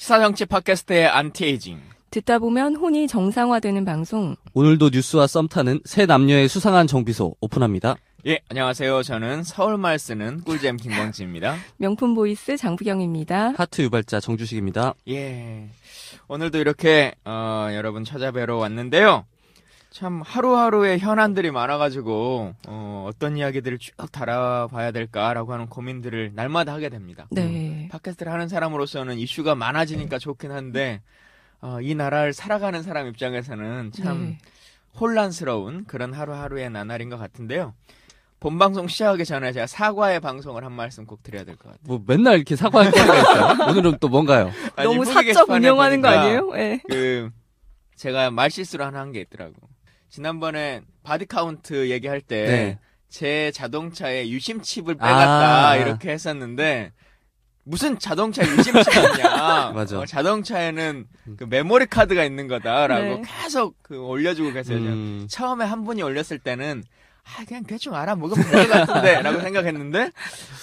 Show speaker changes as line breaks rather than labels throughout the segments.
시사정치 팟캐스트의 안티에이징.
듣다 보면 혼이 정상화되는 방송.
오늘도 뉴스와 썸 타는 새 남녀의 수상한 정비소 오픈합니다.
예, 안녕하세요. 저는 서울말 쓰는 꿀잼 김광지입니다.
명품 보이스 장부경입니다.
하트 유발자 정주식입니다.
예, 오늘도 이렇게 여러분 찾아뵈러 왔는데요. 참 하루하루의 현안들이 많아가지고 어떤 이야기들을 쭉 달아봐야 될까라고 하는 고민들을 날마다 하게 됩니다.
네.
팟캐스트를 하는 사람으로서는 이슈가 많아지니까 좋긴 한데 이 나라를 살아가는 사람 입장에서는 참
네.
혼란스러운 그런 하루하루의 나날인 것 같은데요. 본방송 시작하기 전에 제가 사과의 방송을 한 말씀 꼭 드려야 될 것 같아요.
뭐 맨날 이렇게 사과할 거가 있어요? 오늘은 또 뭔가요?
아니,
너무
후기
사적
게시판에
운영하는 거
보니까
아니에요? 네.
제가 말실수를 하나 한 게 있더라고. 지난번에 바디 카운트 얘기할 때
네.
제 자동차에 유심칩을 빼갔다
아.
이렇게 했었는데 무슨 자동차에 유심칩이냐.
맞아.
자동차에는 그 메모리 카드가 있는 거다라고
네.
계속 올려주고 계세요.
음.
처음에 한 분이 올렸을 때는 그냥 대충 알아먹으면 될 것 같은데 라고 생각했는데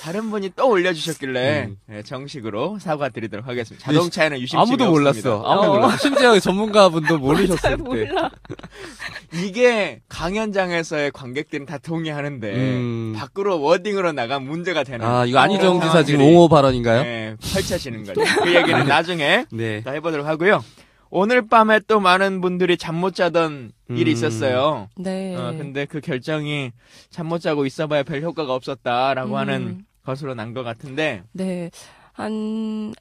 다른 분이 또 올려주셨길래 네, 정식으로 사과드리도록 하겠습니다. 자동차에는 유심칩이
아무도
없습니다.
몰랐어. 아무도 몰랐어. 심지어 전문가분도 모르셨을
잘
때.
몰라.
이게 강연장에서의 관객들은 다 동의하는데 밖으로 워딩으로 나가면 문제가 되는
이거 안희정
그런
지사 지금
상황들이,
옹호 발언인가요?
네, 펼쳐지는 거죠. 그 얘기는 나중에
네.
더 해보도록 하고요. 오늘 밤에 또 많은 분들이 잠 못 자던 일이 있었어요.
네.
근데 그 결정이 잠 못 자고 있어봐야 별 효과가 없었다라고 하는 것으로 난 것 같은데.
네. 한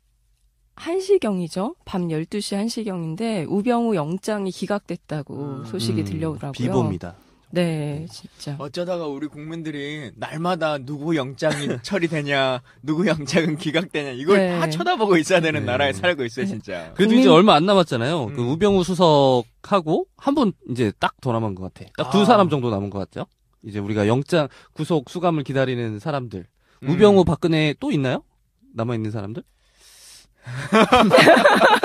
1시경이죠. 밤 12시 1시경인데 우병우 영장이 기각됐다고 소식이 들려오더라고요.
비보입니다.
네, 진짜.
어쩌다가 우리 국민들이 날마다 누구 영장이 처리되냐, 누구 영장은 기각되냐 이걸
네.
다 쳐다보고 있어야 되는
네.
나라에 살고 있어요, 진짜.
그래도 이제 얼마 안 남았잖아요. 그 우병우 수석하고 한 분 이제 딱 더 남은 것 같아. 딱 두 사람 정도 남은 것 같죠? 이제 우리가 영장 구속 수감을 기다리는 사람들. 우병우 박근혜 또 있나요? 남아있는 사람들?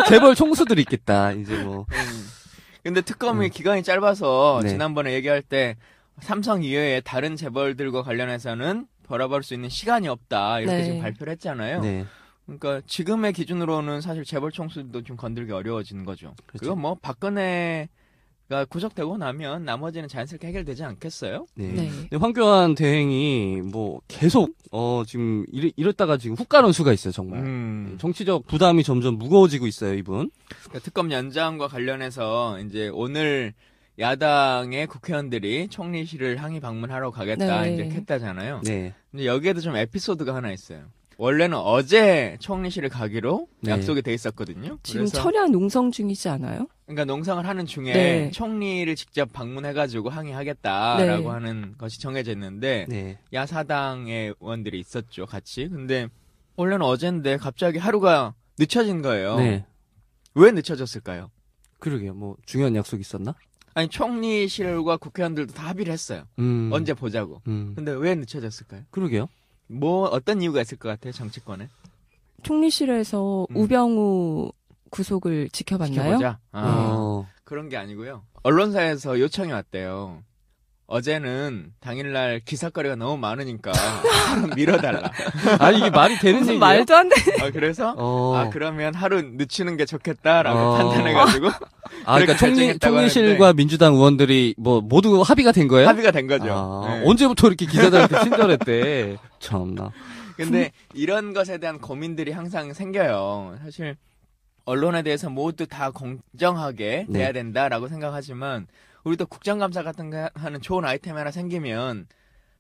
재벌 총수들이 있겠다, 이제 뭐.
근데 특검이 기간이 짧아서
네.
지난번에 얘기할 때 삼성 이외에 다른 재벌들과 관련해서는 벌어볼 수 있는 시간이 없다 이렇게
네.
지금 발표를 했잖아요.
네.
그러니까 지금의 기준으로는 사실 재벌 총수도 좀 건들기 어려워지는 거죠.
그렇죠.
그거 뭐 박근혜가 구속되고 나면 나머지는 자연스럽게 해결되지 않겠어요?
네.
네.
근데 황교안 대행이 뭐 계속 지금 이랬다가 지금 훅 가는 수가 있어요, 정말. 정치적 부담이 점점 무거워지고 있어요, 이분.
그러니까 특검 연장과 관련해서 이제 오늘 야당의 국회의원들이 총리실을 항의 방문하러 가겠다
네.
이제 했다잖아요.
네.
근데 여기에도 좀 에피소드가 하나 있어요. 원래는 어제 총리실을 가기로
네.
약속이 돼 있었거든요.
지금
그래서
철야 농성 중이지 않아요?
그러니까 농성을 하는 중에
네.
총리를 직접 방문해가지고 항의하겠다라고
네.
하는 것이 정해져 있는데
네.
야사당의 의원들이 있었죠, 같이. 근데 원래는 어제인데 갑자기 하루가 늦춰진 거예요.
네.
왜 늦춰졌을까요?
그러게요. 뭐 중요한 약속 있었나?
아니 총리실과 국회의원들도 다 합의를 했어요. 언제 보자고. 근데 왜 늦춰졌을까요?
그러게요.
뭐 어떤 이유가 있을 것 같아요, 정치권에?
총리실에서 우병우 구속을 지켜봤나요?
지켜보자. 그런 게 아니고요. 언론사에서 요청이 왔대요. 어제는 당일날 기사거리가 너무 많으니까 하루 밀어달라.
아니 이게 말이 되는
무슨
얘기예요?
말도 안 돼.
그래서
어.
그러면 하루 늦추는 게 좋겠다라고 판단해가지고
그러니까
결정했다고
총리실과
하는데.
민주당 의원들이 뭐 모두 합의가 된 거예요?
합의가 된 거죠. 네.
언제부터 이렇게 기자들한테 친절했대? 참나.
근데 이런 것에 대한 고민들이 항상 생겨요. 사실 언론에 대해서 모두 다 공정하게 돼야 된다라고 생각하지만 우리도 국정감사 같은 거 하는 좋은 아이템 하나 생기면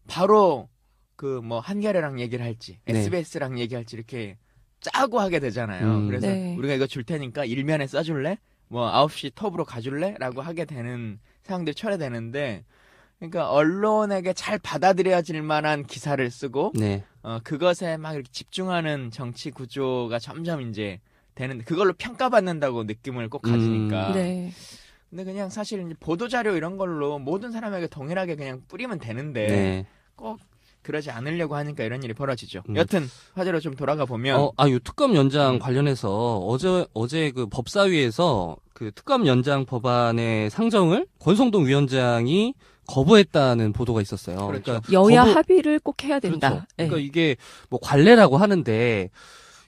바로 그 뭐 한겨레랑 얘기를 할지 SBS랑 얘기할지 이렇게 짜고 하게 되잖아요. 그래서
네.
우리가 이거 줄 테니까 일면에 써줄래? 뭐 9시 톱으로 가줄래? 라고 하게 되는 상황들이 철회되는데 그러니까 언론에게 잘 받아들여질 만한 기사를 쓰고 그것에 막 이렇게 집중하는 정치 구조가 점점 이제 되는데 그걸로 평가받는다고 느낌을 꼭 가지니까
네.
근데 그냥 사실 보도자료 이런 걸로 모든 사람에게 동일하게 그냥 뿌리면 되는데 꼭 그러지 않으려고 하니까 이런 일이 벌어지죠. 여튼 화제로 좀 돌아가 보면
요 특검 연장 관련해서 어제 그 법사위에서 그 특검 연장 법안의 상정을 권성동 위원장이 거부했다는 보도가 있었어요.
그렇죠.
그러니까
여야 합의를 꼭 해야 된다.
그렇죠.
네.
그러니까 이게 뭐 관례라고 하는데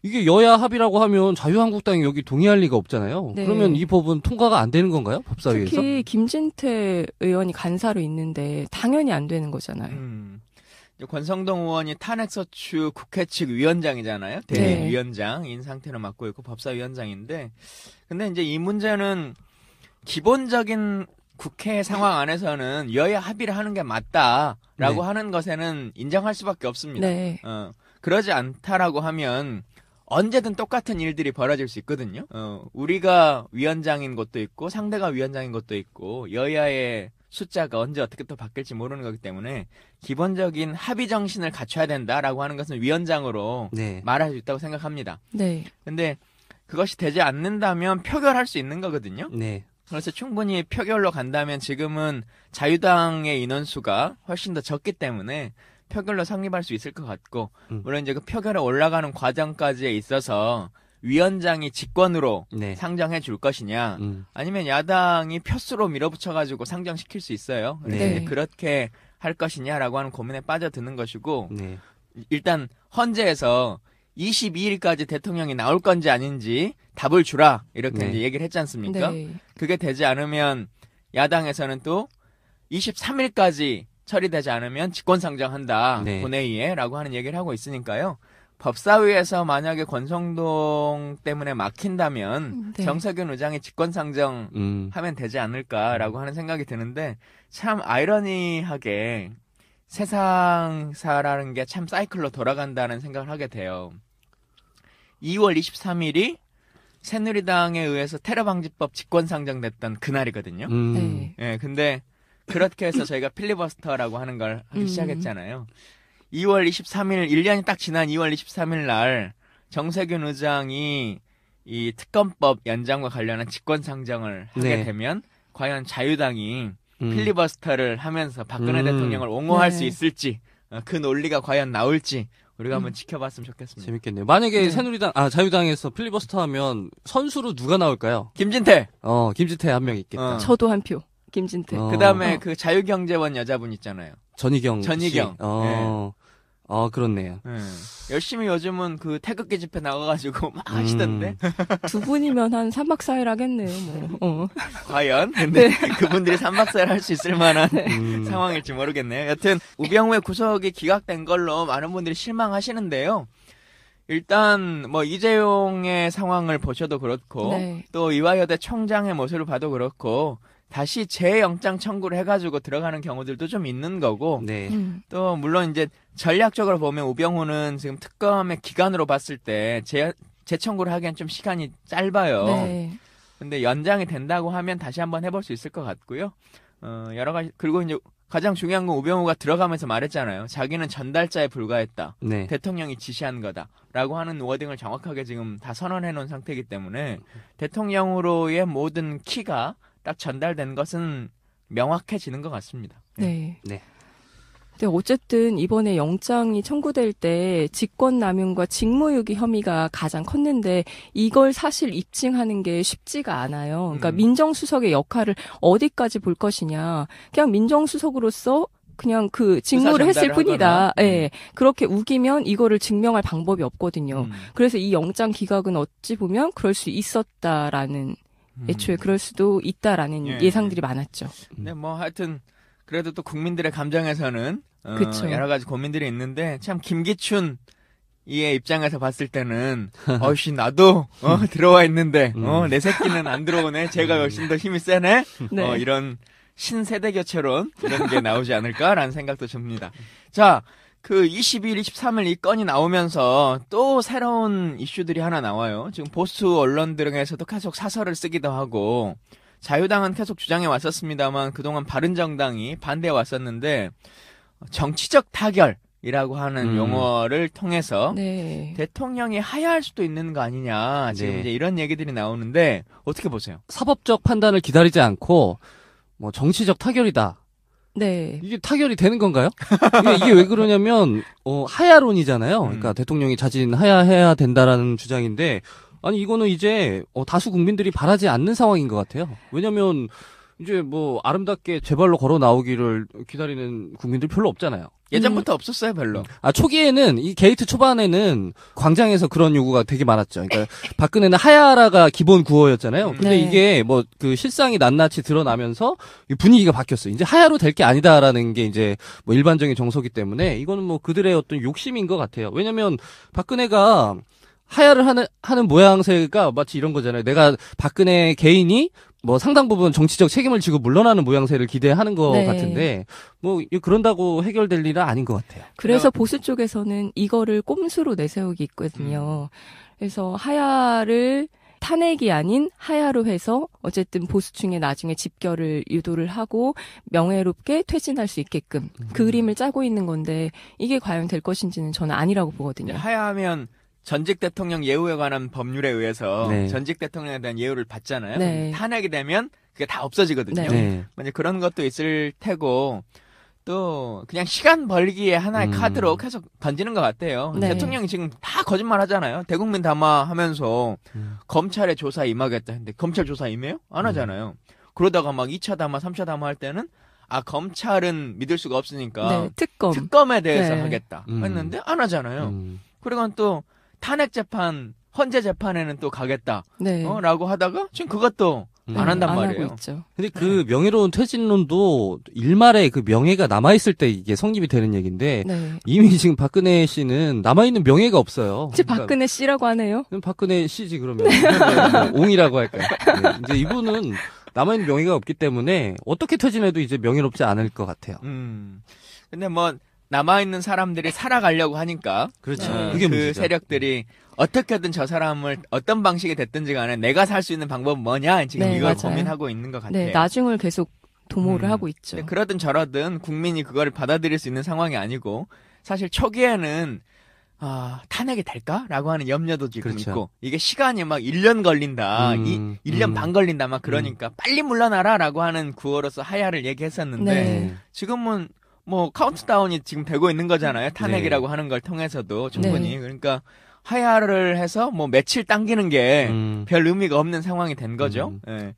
이게 여야 합의라고 하면 자유한국당이 여기 동의할 리가 없잖아요.
네.
그러면 이 법은 통과가 안 되는 건가요? 법사위에서?
특히 김진태 의원이 간사로 있는데 당연히 안 되는 거잖아요.
이제 권성동 의원이 탄핵소추 국회 측 위원장이잖아요.
네.
대리위원장인 상태로 맡고 있고 법사위원장인데, 근데 이제 이 문제는 기본적인 국회 상황 안에서는 여야 합의를 하는 게 맞다라고
네.
하는 것에는 인정할 수밖에 없습니다.
네.
그러지 않다라고 하면 언제든 똑같은 일들이 벌어질 수 있거든요. 우리가 위원장인 것도 있고 상대가 위원장인 것도 있고 여야의 숫자가 언제 어떻게 또 바뀔지 모르는 거기 때문에 기본적인 합의 정신을 갖춰야 된다라고 하는 것은 위원장으로
네.
말할 수 있다고 생각합니다.
네.
근데 그것이 되지 않는다면 표결할 수 있는 거거든요.
네.
그래서 충분히 표결로 간다면 지금은 자유당의 인원수가 훨씬 더 적기 때문에 표결로 성립할 수 있을 것 같고, 물론 이제 그 표결에 올라가는 과정까지에 있어서 위원장이 직권으로
네.
상정해 줄 것이냐, 아니면 야당이 표수로 밀어붙여가지고 상정시킬 수 있어요. 근데
네.
이제 그렇게 할 것이냐라고 하는 고민에 빠져드는 것이고,
네.
일단 헌재에서 22일까지 대통령이 나올 건지 아닌지 답을 주라 이렇게
네.
이제 얘기를 했지 않습니까?
네.
그게 되지 않으면 야당에서는 또 23일까지 처리되지 않으면 직권상정한다
네.
본회의에라고 하는 얘기를 하고 있으니까요. 법사위에서 만약에 권성동 때문에 막힌다면
네.
정석윤 의장이 직권상정 하면 되지 않을까라고 하는 생각이 드는데, 참 아이러니하게 세상사라는 게 참 사이클로 돌아간다는 생각을 하게 돼요. 2월 23일이 새누리당에 의해서 테러방지법 직권상정됐던 그날이거든요.
네.
예, 근데 그렇게 해서 저희가 필리버스터라고 하는 걸 하기 시작했잖아요. 2월 23일, 1년이 딱 지난 2월 23일 날 정세균 의장이 이 특검법 연장과 관련한 직권상정을 하게
네.
되면 과연 자유당이 필리버스터를 하면서 박근혜 대통령을 옹호할
네.
수 있을지, 그 논리가 과연 나올지 우리가 한번 지켜봤으면 좋겠습니다.
재밌겠네요. 만약에
네.
새누리당, 자유당에서 필리버스터 하면 선수로 누가 나올까요?
김진태.
김진태 한 명 있겠다.
저도 한 표. 김진태.
그다음에 그 자유경제원 여자분 있잖아요.
전희경.
전희경.
씨. 그렇네요.
열심히 요즘은 그 태극기 집회 나가가지고 막 하시던데.
두 분이면 한 3박 4일 하겠네요. 뭐.
과연? 근데 그분들이 3박 4일 할 수 있을 만한 상황일지 모르겠네요. 여튼 우병우의 구속이 기각된 걸로 많은 분들이 실망하시는데요. 일단 뭐 이재용의 상황을 보셔도 그렇고,
네.
또 이화여대 총장의 모습을 봐도 그렇고, 다시 재영장 청구를 해가지고 들어가는 경우들도 좀 있는 거고,
네.
또 물론 이제 전략적으로 보면 우병우는 지금 특검의 기간으로 봤을 때 재청구를 하기엔 좀 시간이 짧아요.
네.
근데 연장이 된다고 하면 다시 한번 해볼 수 있을 것 같고요. 여러 가지, 그리고 이제 가장 중요한 건 우병우가 들어가면서 말했잖아요. 자기는 전달자에 불과했다.
네.
대통령이 지시한 거다라고 하는 워딩을 정확하게 지금 다 선언해 놓은 상태이기 때문에 대통령으로의 모든 키가 딱 전달된 것은 명확해지는 것 같습니다.
네.
네.
근데 어쨌든 이번에 영장이 청구될 때 직권남용과 직무유기 혐의가 가장 컸는데 이걸 사실 입증하는 게 쉽지가 않아요. 그러니까 민정수석의 역할을 어디까지 볼 것이냐. 그냥 민정수석으로서 그냥 그 직무를 했을 뿐이다. 예. 네. 그렇게 우기면 이거를 증명할 방법이 없거든요. 그래서 이 영장 기각은 어찌 보면 그럴 수 있었다라는, 애초에 그럴 수도 있다라는 예상들이 많았죠.
네, 뭐 하여튼 그래도 또 국민들의 감정에서는
그쵸.
여러 가지 고민들이 있는데, 참 김기춘 이의 입장에서 봤을 때는 어이씨 나도 들어와 있는데 내 새끼는 안 들어오네. 제가 훨씬 더 힘이 세네.
네.
이런 신세대 교체론 이런 게 나오지 않을까라는 생각도 듭니다. 자, 그 22일, 23일 이 건이 나오면서 또 새로운 이슈들이 하나 나와요. 지금 보수 언론들에서도 계속 사설을 쓰기도 하고, 자유당은 계속 주장해 왔었습니다만 그동안 바른정당이 반대해 왔었는데, 정치적 타결이라고 하는 용어를 통해서
네.
대통령이 하야할 수도 있는 거 아니냐, 지금
네.
이제 이런 얘기들이 나오는데 어떻게 보세요?
사법적 판단을 기다리지 않고 뭐 정치적 타결이다.
네.
이게 타결이 되는 건가요? 이게 왜 그러냐면 하야론이잖아요. 그러니까 대통령이 자진 하야해야 된다라는 주장인데, 아니 이거는 이제 다수 국민들이 바라지 않는 상황인 것 같아요. 왜냐면 이제 뭐 아름답게 제 발로 걸어 나오기를 기다리는 국민들 별로 없잖아요.
예전부터 없었어요, 별로.
초기에는 이 게이트 초반에는 광장에서 그런 요구가 되게 많았죠. 그러니까 박근혜는 하야라가 기본 구호였잖아요. 근데
네.
이게 뭐 그 실상이 낱낱이 드러나면서 이 분위기가 바뀌었어요. 이제 하야로 될 게 아니다라는 게 이제 뭐 일반적인 정서기 때문에 이거는 뭐 그들의 어떤 욕심인 것 같아요. 왜냐면 박근혜가 하야를 하는 모양새가 마치 이런 거잖아요. 내가 박근혜 개인이 뭐 상당 부분 정치적 책임을 지고 물러나는 모양새를 기대하는 것
네.
같은데 뭐 그런다고 해결될 일은 아닌 것 같아요.
그래서 보수 쪽에서는 이거를 꼼수로 내세우기 있거든요. 그래서 하야를 탄핵이 아닌 하야로 해서 어쨌든 보수층에 나중에 집결을 유도를 하고 명예롭게 퇴진할 수 있게끔 그 그림을 짜고 있는 건데 이게 과연 될 것인지는 저는 아니라고 보거든요.
하야하면 전직 대통령 예우에 관한 법률에 의해서
네.
전직 대통령에 대한 예우를 받잖아요.
네.
탄핵이 되면 그게 다 없어지거든요.
네.
이제 그런 것도 있을 테고 또 그냥 시간 벌기의 하나의 카드로 계속 던지는 것 같아요.
네.
대통령이 지금 다 거짓말 하잖아요. 대국민 담화하면서 검찰의 조사에 임하겠다 했는데 검찰 조사 임해요? 안 하잖아요. 그러다가 막 2차 담화, 3차 담화 할 때는 검찰은 믿을 수가 없으니까
네, 특검.
특검에 대해서
네.
하겠다 했는데 안 하잖아요. 그리고 또 탄핵 재판, 헌재 재판에는 또 가겠다.
네.
라고 하다가 지금 그것도 안 한단
안
말이에요.
하고 있죠.
근데 그 명예로운 퇴진론도 일말의 그 명예가 남아있을 때 이게 성립이 되는 얘기인데
네.
이미 지금 박근혜 씨는 남아있는 명예가 없어요.
이제 박근혜 씨라고 하네요.
박근혜 씨지 그러면 뭐 옹이라고 할까요? 네. 이제 이분은 남아있는 명예가 없기 때문에 어떻게 퇴진해도 이제 명예롭지 않을 것 같아요.
근데 뭐 남아있는 사람들이 살아가려고 하니까
그렇죠.
그
그게 문제죠.
세력들이 어떻게든 저 사람을 어떤 방식이 됐든지 간에 내가 살 수 있는 방법은 뭐냐 지금
네,
이걸
맞아요.
고민하고 있는 것 같아요.
네, 나중을 계속 도모를 하고 있죠.
근데 그러든 저러든 국민이 그걸 받아들일 수 있는 상황이 아니고 사실 초기에는 탄핵이 될까라고 하는 염려도 지금
그렇죠.
있고 이게 시간이 막 1년 걸린다, 1년 반 걸린다 막 그러니까 빨리 물러나라라고 하는 구호로서 하야를 얘기했었는데
네.
지금은 뭐 카운트다운이 지금 되고 있는 거잖아요. 탄핵이라고 하는 걸 통해서도 충분히
네.
그러니까 하야를 해서 뭐 며칠 당기는 게 별 의미가 없는 상황이 된 거죠. 예.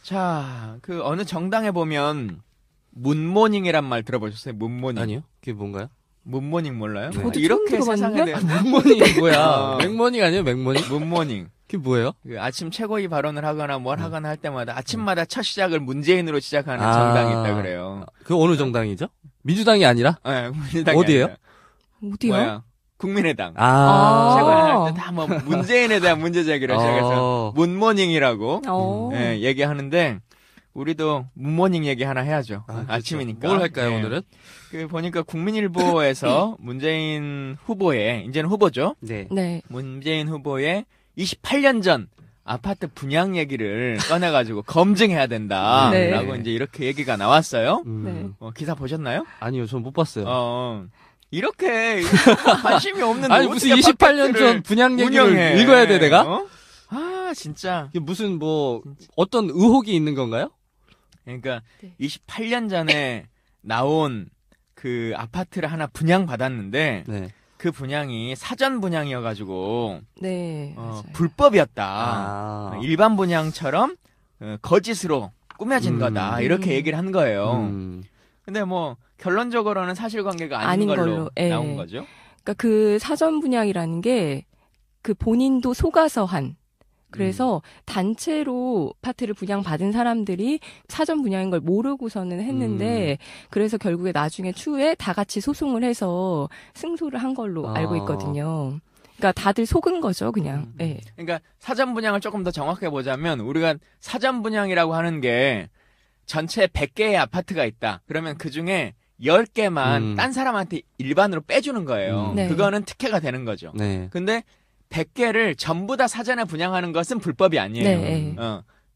자, 그 어느 정당에 보면 문모닝이란 말 들어보셨어요? 문모닝.
아니요? 그게 뭔가요?
문모닝 몰라요?
저도 처음
이렇게 세상에
들어봤는데?
대해
맥모닝이 뭐야? 맥모닝 아니에요? 맥모닝?
문모닝.
그게 뭐예요?
그 아침 최고위 발언을 하거나 뭘 하거나 할 때마다 아침마다 첫 시작을 문재인으로 시작하는 정당이 있다 그래요.
그 어느 정당이죠? 민주당이 아니라?
네, 민주당이
어디예요?
아니라.
어디요?
뭐야? 국민의당.
아.
최고위 할 때 다 뭐 문재인에 대한 문제 제기를 시작해서 문모닝이라고 얘기하는데 우리도 문모닝 얘기 하나 해야죠. 아침이니까.
뭘 할까요,
네.
오늘은?
그 보니까 국민일보에서 문재인 후보의 이제는 후보죠.
네.
네.
문재인 후보의 28년 전 아파트 분양 얘기를 꺼내가지고 검증해야 된다라고
네.
이제 이렇게 얘기가 나왔어요.
네.
기사 보셨나요?
아니요, 전 못 봤어요.
이렇게 관심이 없는데
아니, 무슨
어떻게
28년 전
팟캐스트를
분양 얘기를
운영해.
읽어야 돼, 내가?
진짜.
이게 무슨 뭐, 어떤 의혹이 있는 건가요?
그러니까
네.
28년 전에 나온 그 아파트를 하나 분양받았는데
네.
그 분양이 사전 분양이어가지고
네. 맞아요.
불법이었다. 일반 분양처럼 거짓으로 꾸며진 거다. 이렇게 얘기를 한 거예요. 근데 뭐 결론적으로는 사실관계가 아닌 걸로
예.
나온 거죠.
그러니까 그 사전 분양이라는 게 그 본인도 속아서 한 그래서 단체로 아파트를 분양받은 사람들이 사전 분양인 걸 모르고서는 했는데 그래서 결국에 나중에 추후에 다 같이 소송을 해서 승소를 한 걸로 알고 있거든요. 그러니까 다들 속은 거죠, 그냥. 네.
그러니까 사전 분양을 조금 더 정확하게 보자면 우리가 사전 분양이라고 하는 게 전체 100개의 아파트가 있다. 그러면 그중에 10개만 딴 사람한테 일반으로 빼주는 거예요.
네.
그거는 특혜가 되는 거죠.
네.
근데 100개를 전부 다 사전에 분양하는 것은 불법이 아니에요.
네.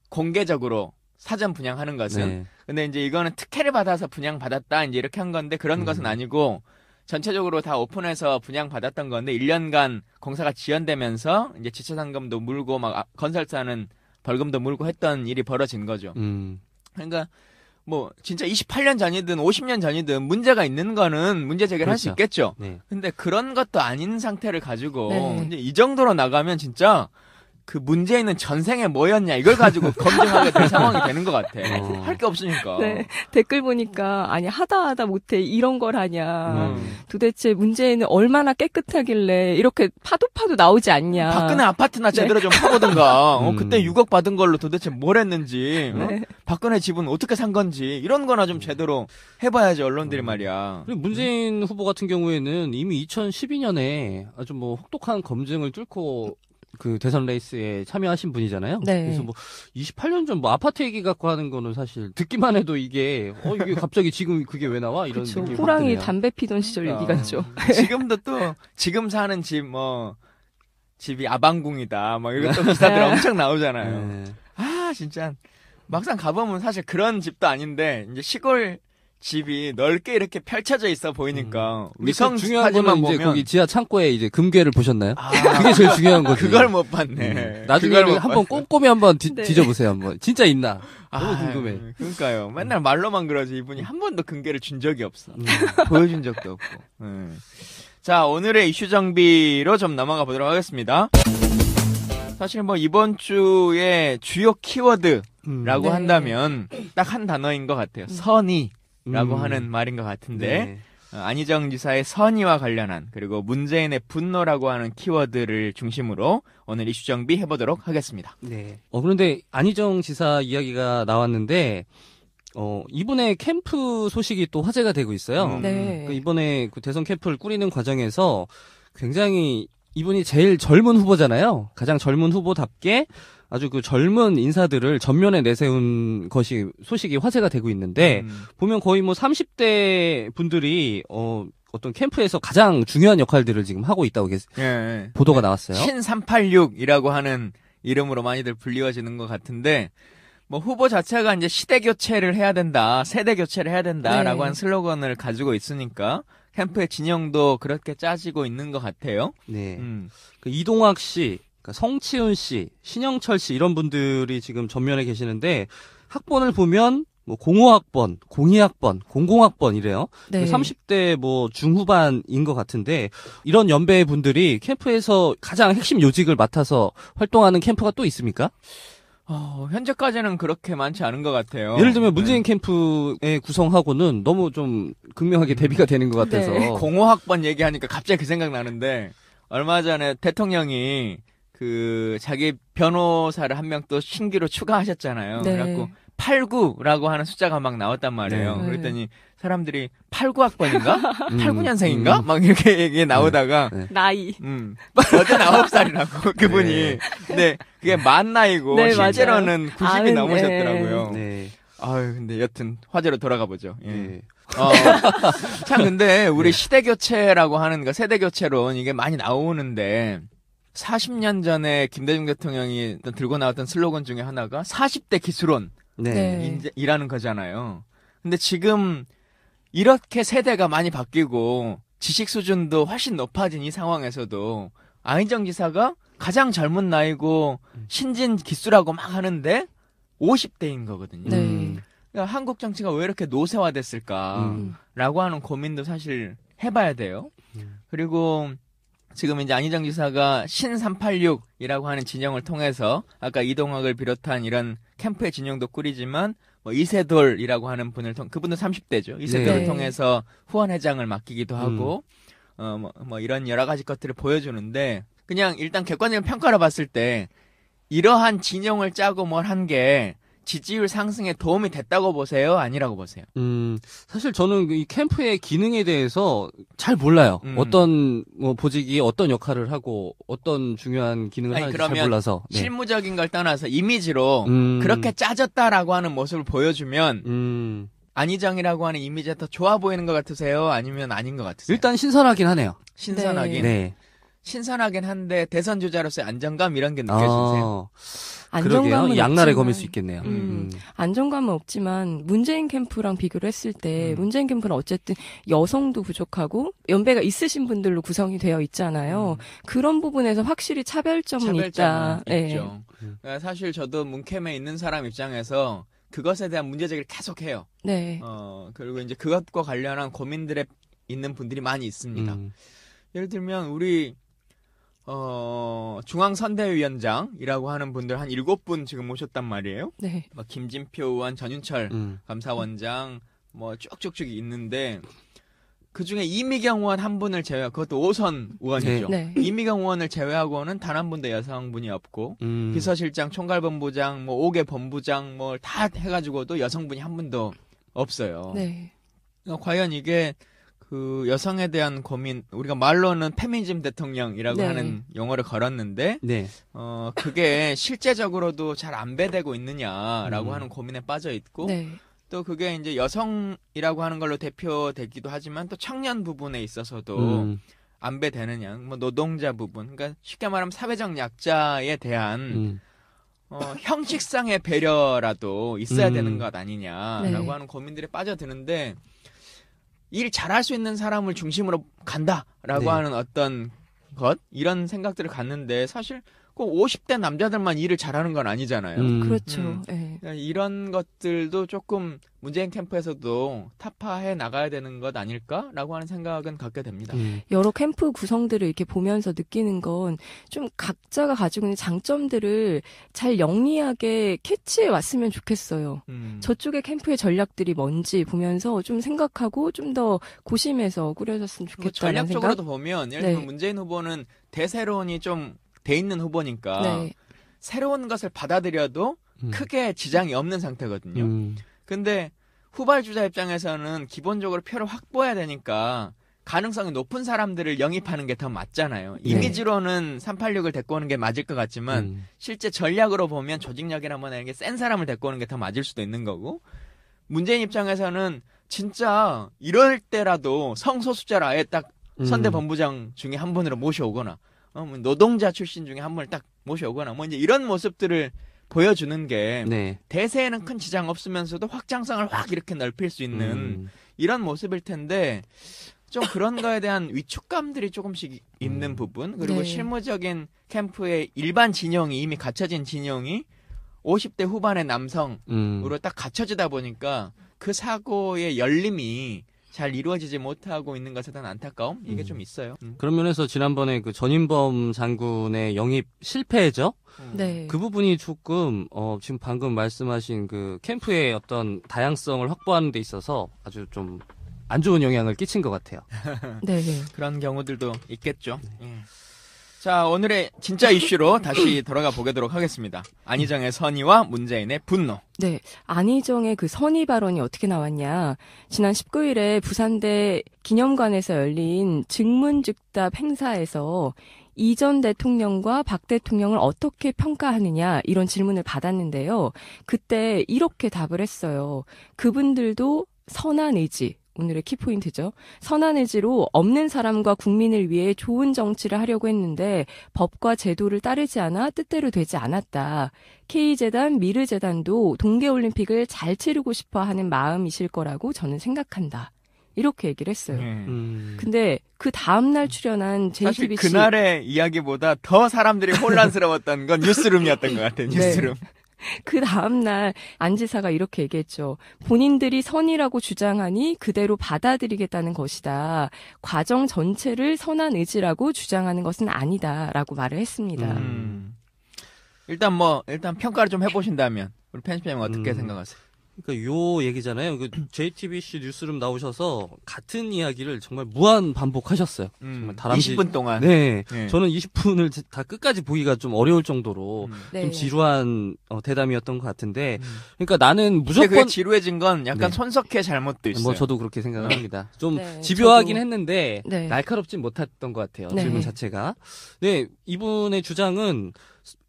공개적으로 사전 분양하는 것은.
네.
근데 이제 이거는 특혜를 받아서 분양받았다. 이제 이렇게 한 건데 그런 것은 아니고 전체적으로 다 오픈해서 분양받았던 건데 1년간 공사가 지연되면서 이제 지체상금도 물고 막 건설사는 벌금도 물고 했던 일이 벌어진 거죠. 그러니까 뭐 진짜 28년 전이든 50년 전이든 문제가 있는 거는 문제 제기를 할 수
그렇죠.
있겠죠.
네.
근데 그런 것도 아닌 상태를 가지고
네.
이제 이 정도로 나가면 진짜 그 문제는 전생에 뭐였냐 이걸 가지고 검증하게 될 상황이 되는 것 같아. 할 게 없으니까.
네. 댓글 보니까 아니 하다 못해 이런 걸 하냐. 도대체 문재인은 얼마나 깨끗하길래 이렇게 파도 나오지 않냐.
박근혜 아파트나 제대로 좀 파보든가. 그때 6억 받은 걸로 도대체 뭘 했는지.
네.
박근혜 집은 어떻게 산 건지 이런 거나 좀 제대로 해봐야지 언론들이 말이야.
그리고 문재인 후보 같은 경우에는 이미 2012년에 아주 뭐 혹독한 검증을 뚫고 그 대선 레이스에 참여하신 분이잖아요.
네.
그래서 뭐 28년 전 뭐 아파트 얘기 갖고 하는 거는 사실 듣기만 해도 이게 이게 갑자기 지금 그게 왜 나와 이런
그쵸.
느낌이
호랑이
드네요.
담배 피던 시절 얘기 같죠.
지금도 또 지금 사는 집 집이 아방궁이다. 막 이런 또 기사들 엄청 나오잖아요.
네.
아 진짜 막상 가보면 사실 그런 집도 아닌데 이제 시골 집이 넓게 이렇게 펼쳐져 있어 보이니까 위성
중요한
사진만
거는 이제
보면
거기 지하 창고에 이제 금괴를 보셨나요?
아,
그게 제일 중요한 거지.
그걸 못 봤네.
나중에
그걸 못
한번
봤어.
꼼꼼히 한번
네.
뒤져보세요. 한번 진짜 있나? 너무
아,
궁금해.
그러니까요. 맨날 말로만 그러지 이분이 한 번도 금괴를 준 적이 없어. 보여준 적도 없고. 자, 오늘의 이슈 정비로 좀 넘어가 보도록 하겠습니다. 사실 뭐 이번 주의 주요 키워드라고
네.
한다면 딱 한 단어인 것 같아요. 선의라고 하는 말인 것 같은데
네.
안희정 지사의 선의와 관련한 그리고 문재인의 분노라고 하는 키워드를 중심으로 오늘 이슈 정비 해보도록 하겠습니다.
네. 그런데 안희정 지사 이야기가 나왔는데 이번에 캠프 소식이 또 화제가 되고 있어요.
네.
이번에 그 대선 캠프를 꾸리는 과정에서 굉장히 이분이 제일 젊은 후보잖아요. 가장 젊은 후보답게 아주 그 젊은 인사들을 전면에 내세운 것이 소식이 화제가 되고 있는데 보면 거의 뭐 30대 분들이 어떤 캠프에서 가장 중요한 역할들을 지금 하고 있다고
예.
보도가 나왔어요.
신386이라고 하는 이름으로 많이들 불리워지는 것 같은데 뭐 후보 자체가 이제 시대 교체를 해야 된다, 세대 교체를 해야 된다라고
네.
하는 슬로건을 가지고 있으니까 캠프의 진영도 그렇게 짜지고 있는 것 같아요.
네. 그 이동학 씨, 그러니까 성치훈 씨, 신영철 씨 이런 분들이 지금 전면에 계시는데 학번을 보면 뭐 05학번, 02학번, 00학번 이래요.
네.
30대 뭐 중후반인 것 같은데 이런 연배의 분들이 캠프에서 가장 핵심 요직을 맡아서 활동하는 캠프가 또 있습니까?
현재까지는 그렇게 많지 않은 것 같아요.
예를 들면 문재인 캠프의 구성하고는 너무 좀 극명하게 대비가 되는 것 같아서.
네.
05학번 얘기하니까 갑자기 그 생각 나는데 얼마 전에 대통령이 그 자기 변호사를 한 명 또 신규로 추가하셨잖아요.
네.
그래갖고 89라고 하는 숫자가 막 나왔단 말이에요.
네.
그랬더니 사람들이 89학번인가? 89년생인가? 막 이렇게 얘기 나오다가
네.
나이.
89살이라고 그분이.
네.
근데 그게 만 나이고
네,
실제로는 90이
아는,
넘으셨더라고요.
네.
아유, 근데 여튼 화제로 돌아가 보죠. 예.
네.
참 근데 우리
네.
시대 교체라고 하는 거 세대 교체론 이게 많이 나오는데 40년 전에 김대중 대통령이 들고 나왔던 슬로건 중에 하나가 40대 기술론
네.
이라는 거잖아요. 근데 지금 이렇게 세대가 많이 바뀌고 지식 수준도 훨씬 높아진 이 상황에서도 안희정 지사가 가장 젊은 나이고 신진 기수라고 막 하는데 50대인 거거든요.
네.
그러니까 한국 정치가 왜 이렇게 노쇠화됐을까라고 하는 고민도 사실 해봐야 돼요. 그리고 지금 이제 안희정 지사가 신386이라고 하는 진영을 통해서 아까 이동학을 비롯한 이런 캠프의 진영도 꾸리지만 뭐 이세돌이라고 하는 분을 그분도 30대죠. 이세돌을
네.
통해서 후원회장을 맡기기도 하고 뭐 이런 여러 가지 것들을 보여주는데 그냥 일단 객관적인 평가로 봤을 때 이러한 진영을 짜고 뭘 한 게 지지율 상승에 도움이 됐다고 보세요? 아니라고 보세요?
사실 저는 이 캠프의 기능에 대해서 잘 몰라요. 어떤 뭐 보직이 어떤 역할을 하고 어떤 중요한 기능을
아니,
하는지 잘
그러면
몰라서. 네.
실무적인 걸 떠나서 이미지로 그렇게 짜졌다라고 하는 모습을 보여주면 안희정이라고 하는 이미지가 더 좋아 보이는 것 같으세요? 아니면 아닌 것 같으세요?
일단 신선하긴 하네요.
신선하긴.
네.
신선하긴 한데 대선 주자로서의 안정감 이런 게 느껴지세요?
그러게요. 양날의 검일
없지만,
수 있겠네요.
안정감은 없지만 문재인 캠프랑 비교를 했을 때 문재인 캠프는 어쨌든 여성도 부족하고 연배가 있으신 분들로 구성이 되어 있잖아요. 그런 부분에서 확실히 차별점은 있다.
있죠. 그러니까 사실 저도 문캠에 있는 사람 입장에서 그것에 대한 문제 제기를 계속해요.
네.
그리고 이제 그것과 관련한 고민들에 있는 분들이 많이 있습니다. 예를 들면 우리 중앙선대위원장이라고 하는 분들 한 7분 지금 모셨단 말이에요.
네.
뭐 김진표 의원, 전윤철 감사원장 뭐 쭉쭉쭉 있는데 그 중에 이미경 의원 한 분을 제외하고 그것도 5선 의원이죠.
네.
이미경 의원을 제외하고는 단 한 분도 여성분이 없고 비서실장, 총괄본부장, 뭐 5개 본부장 뭐 다 해가지고도 여성분이 한 분도 없어요.
네.
과연 이게 그 여성에 대한 고민, 우리가 말로는 페미니즘 대통령이라고
네.
하는 용어를 걸었는데
네.
그게 실제적으로도 잘 안 배되고 있느냐라고 하는 고민에 빠져 있고
네.
또 그게 이제 여성이라고 하는 걸로 대표되기도 하지만 또 청년 부분에 있어서도 안 배되느냐, 뭐 노동자 부분, 그러니까 쉽게 말하면 사회적 약자에 대한 형식상의 배려라도 있어야 되는 것 아니냐라고
네.
하는 고민들에 빠져드는데 일 잘할 수 있는 사람을 중심으로 간다라고
네.
하는 어떤 것 이런 생각들을 갖는데 사실 꼭 50대 남자들만 일을 잘하는 건 아니잖아요.
그렇죠. 네.
그러니까 이런 것들도 조금 문재인 캠프에서도 타파해 나가야 되는 것 아닐까라고 하는 생각은 갖게 됩니다.
여러 캠프 구성들을 이렇게 보면서 느끼는 건 좀 각자가 가지고 있는 장점들을 잘 영리하게 캐치해 왔으면 좋겠어요. 저쪽의 캠프의 전략들이 뭔지 보면서 좀 생각하고 좀 더 고심해서 꾸려졌으면 좋겠다는
전략적으로도
생각?
보면 예를
네.
들면 문재인 후보는 대세론이 좀 돼 있는 후보니까
네.
새로운 것을 받아들여도 크게 지장이 없는 상태거든요. 근데 후발주자 입장에서는 기본적으로 표를 확보해야 되니까 가능성이 높은 사람들을 영입하는 게 더 맞잖아요.
네.
이미지로는 386을 데리고 오는 게 맞을 것 같지만 실제 전략으로 보면 조직력이나 뭐나 이런 게 센 사람을 데리고 오는 게 더 맞을 수도 있는 거고 문재인 입장에서는 진짜 이럴 때라도 성소수자를 아예 딱 선대본부장 중에 한 분으로 모셔오거나 뭐 노동자 출신 중에 한 분을 딱 모셔오거나 뭐 이제 이런 모습들을 보여주는 게
네.
대세에는 큰 지장 없으면서도 확장성을 확 이렇게 넓힐 수 있는 이런 모습일 텐데 좀 그런 거에 대한 위축감들이 조금씩 있는 부분 그리고
네.
실무적인 캠프의 일반 진영이 이미 갖춰진 진영이 50대 후반의 남성으로 딱 갖춰지다 보니까 그 사고의 열림이 잘 이루어지지 못하고 있는 것에 대한 안타까움 이게 좀 있어요.
그런 면에서 지난번에 그 전인범 장군의 영입 실패죠.
네.
그 부분이 조금 지금 방금 말씀하신 그 캠프의 어떤 다양성을 확보하는 데 있어서 아주 좀 안 좋은 영향을 끼친 것 같아요.
네. 네.
그런 경우들도 있겠죠. 자, 오늘의 진짜 이슈로 다시 돌아가 보도록 하겠습니다. 안희정의 선의와 문재인의 분노.
네. 안희정의 그 선의 발언이 어떻게 나왔냐. 지난 19일에 부산대 기념관에서 열린 증문즉답 행사에서 이 전 대통령과 박 대통령을 어떻게 평가하느냐 이런 질문을 받았는데요. 그때 이렇게 답을 했어요. 그분들도 선한 의지. 오늘의 키포인트죠. 선한 의지로 없는 사람과 국민을 위해 좋은 정치를 하려고 했는데 법과 제도를 따르지 않아 뜻대로 되지 않았다. K재단, 미르재단도 동계올림픽을 잘 치르고 싶어 하는 마음이실 거라고 저는 생각한다. 이렇게 얘기를 했어요. 근데 그 다음날 출연한
사실
JTBC
그날의 이야기보다 더 사람들이 혼란스러웠던 건 뉴스룸이었던 것 같아요. 뉴스룸.
그 다음날 안 지사가 이렇게 얘기했죠. 본인들이 선이라고 주장하니 그대로 받아들이겠다는 것이다. 과정 전체를 선한 의지라고 주장하는 것은 아니다라고 말을 했습니다.
일단 평가를 좀 해보신다면 우리 편집장님 어떻게 생각하세요?
그러니까 요 얘기잖아요. 그 JTBC 뉴스룸 나오셔서 같은 이야기를 정말 무한 반복하셨어요. 정말 다람쥐
20분 동안.
네.
네.
저는 20분을 다 끝까지 보기가 좀 어려울 정도로
네.
좀 지루한 대담이었던 것 같은데, 그러니까 나는
근데
무조건
그게 지루해진 건 약간
네.
손석희 잘못도 있어요.
뭐 저도 그렇게 생각을 합니다. 좀
네,
집요하긴
저도.
했는데
네.
날카롭진 못했던 것 같아요.
네.
질문 자체가. 네, 이분의 주장은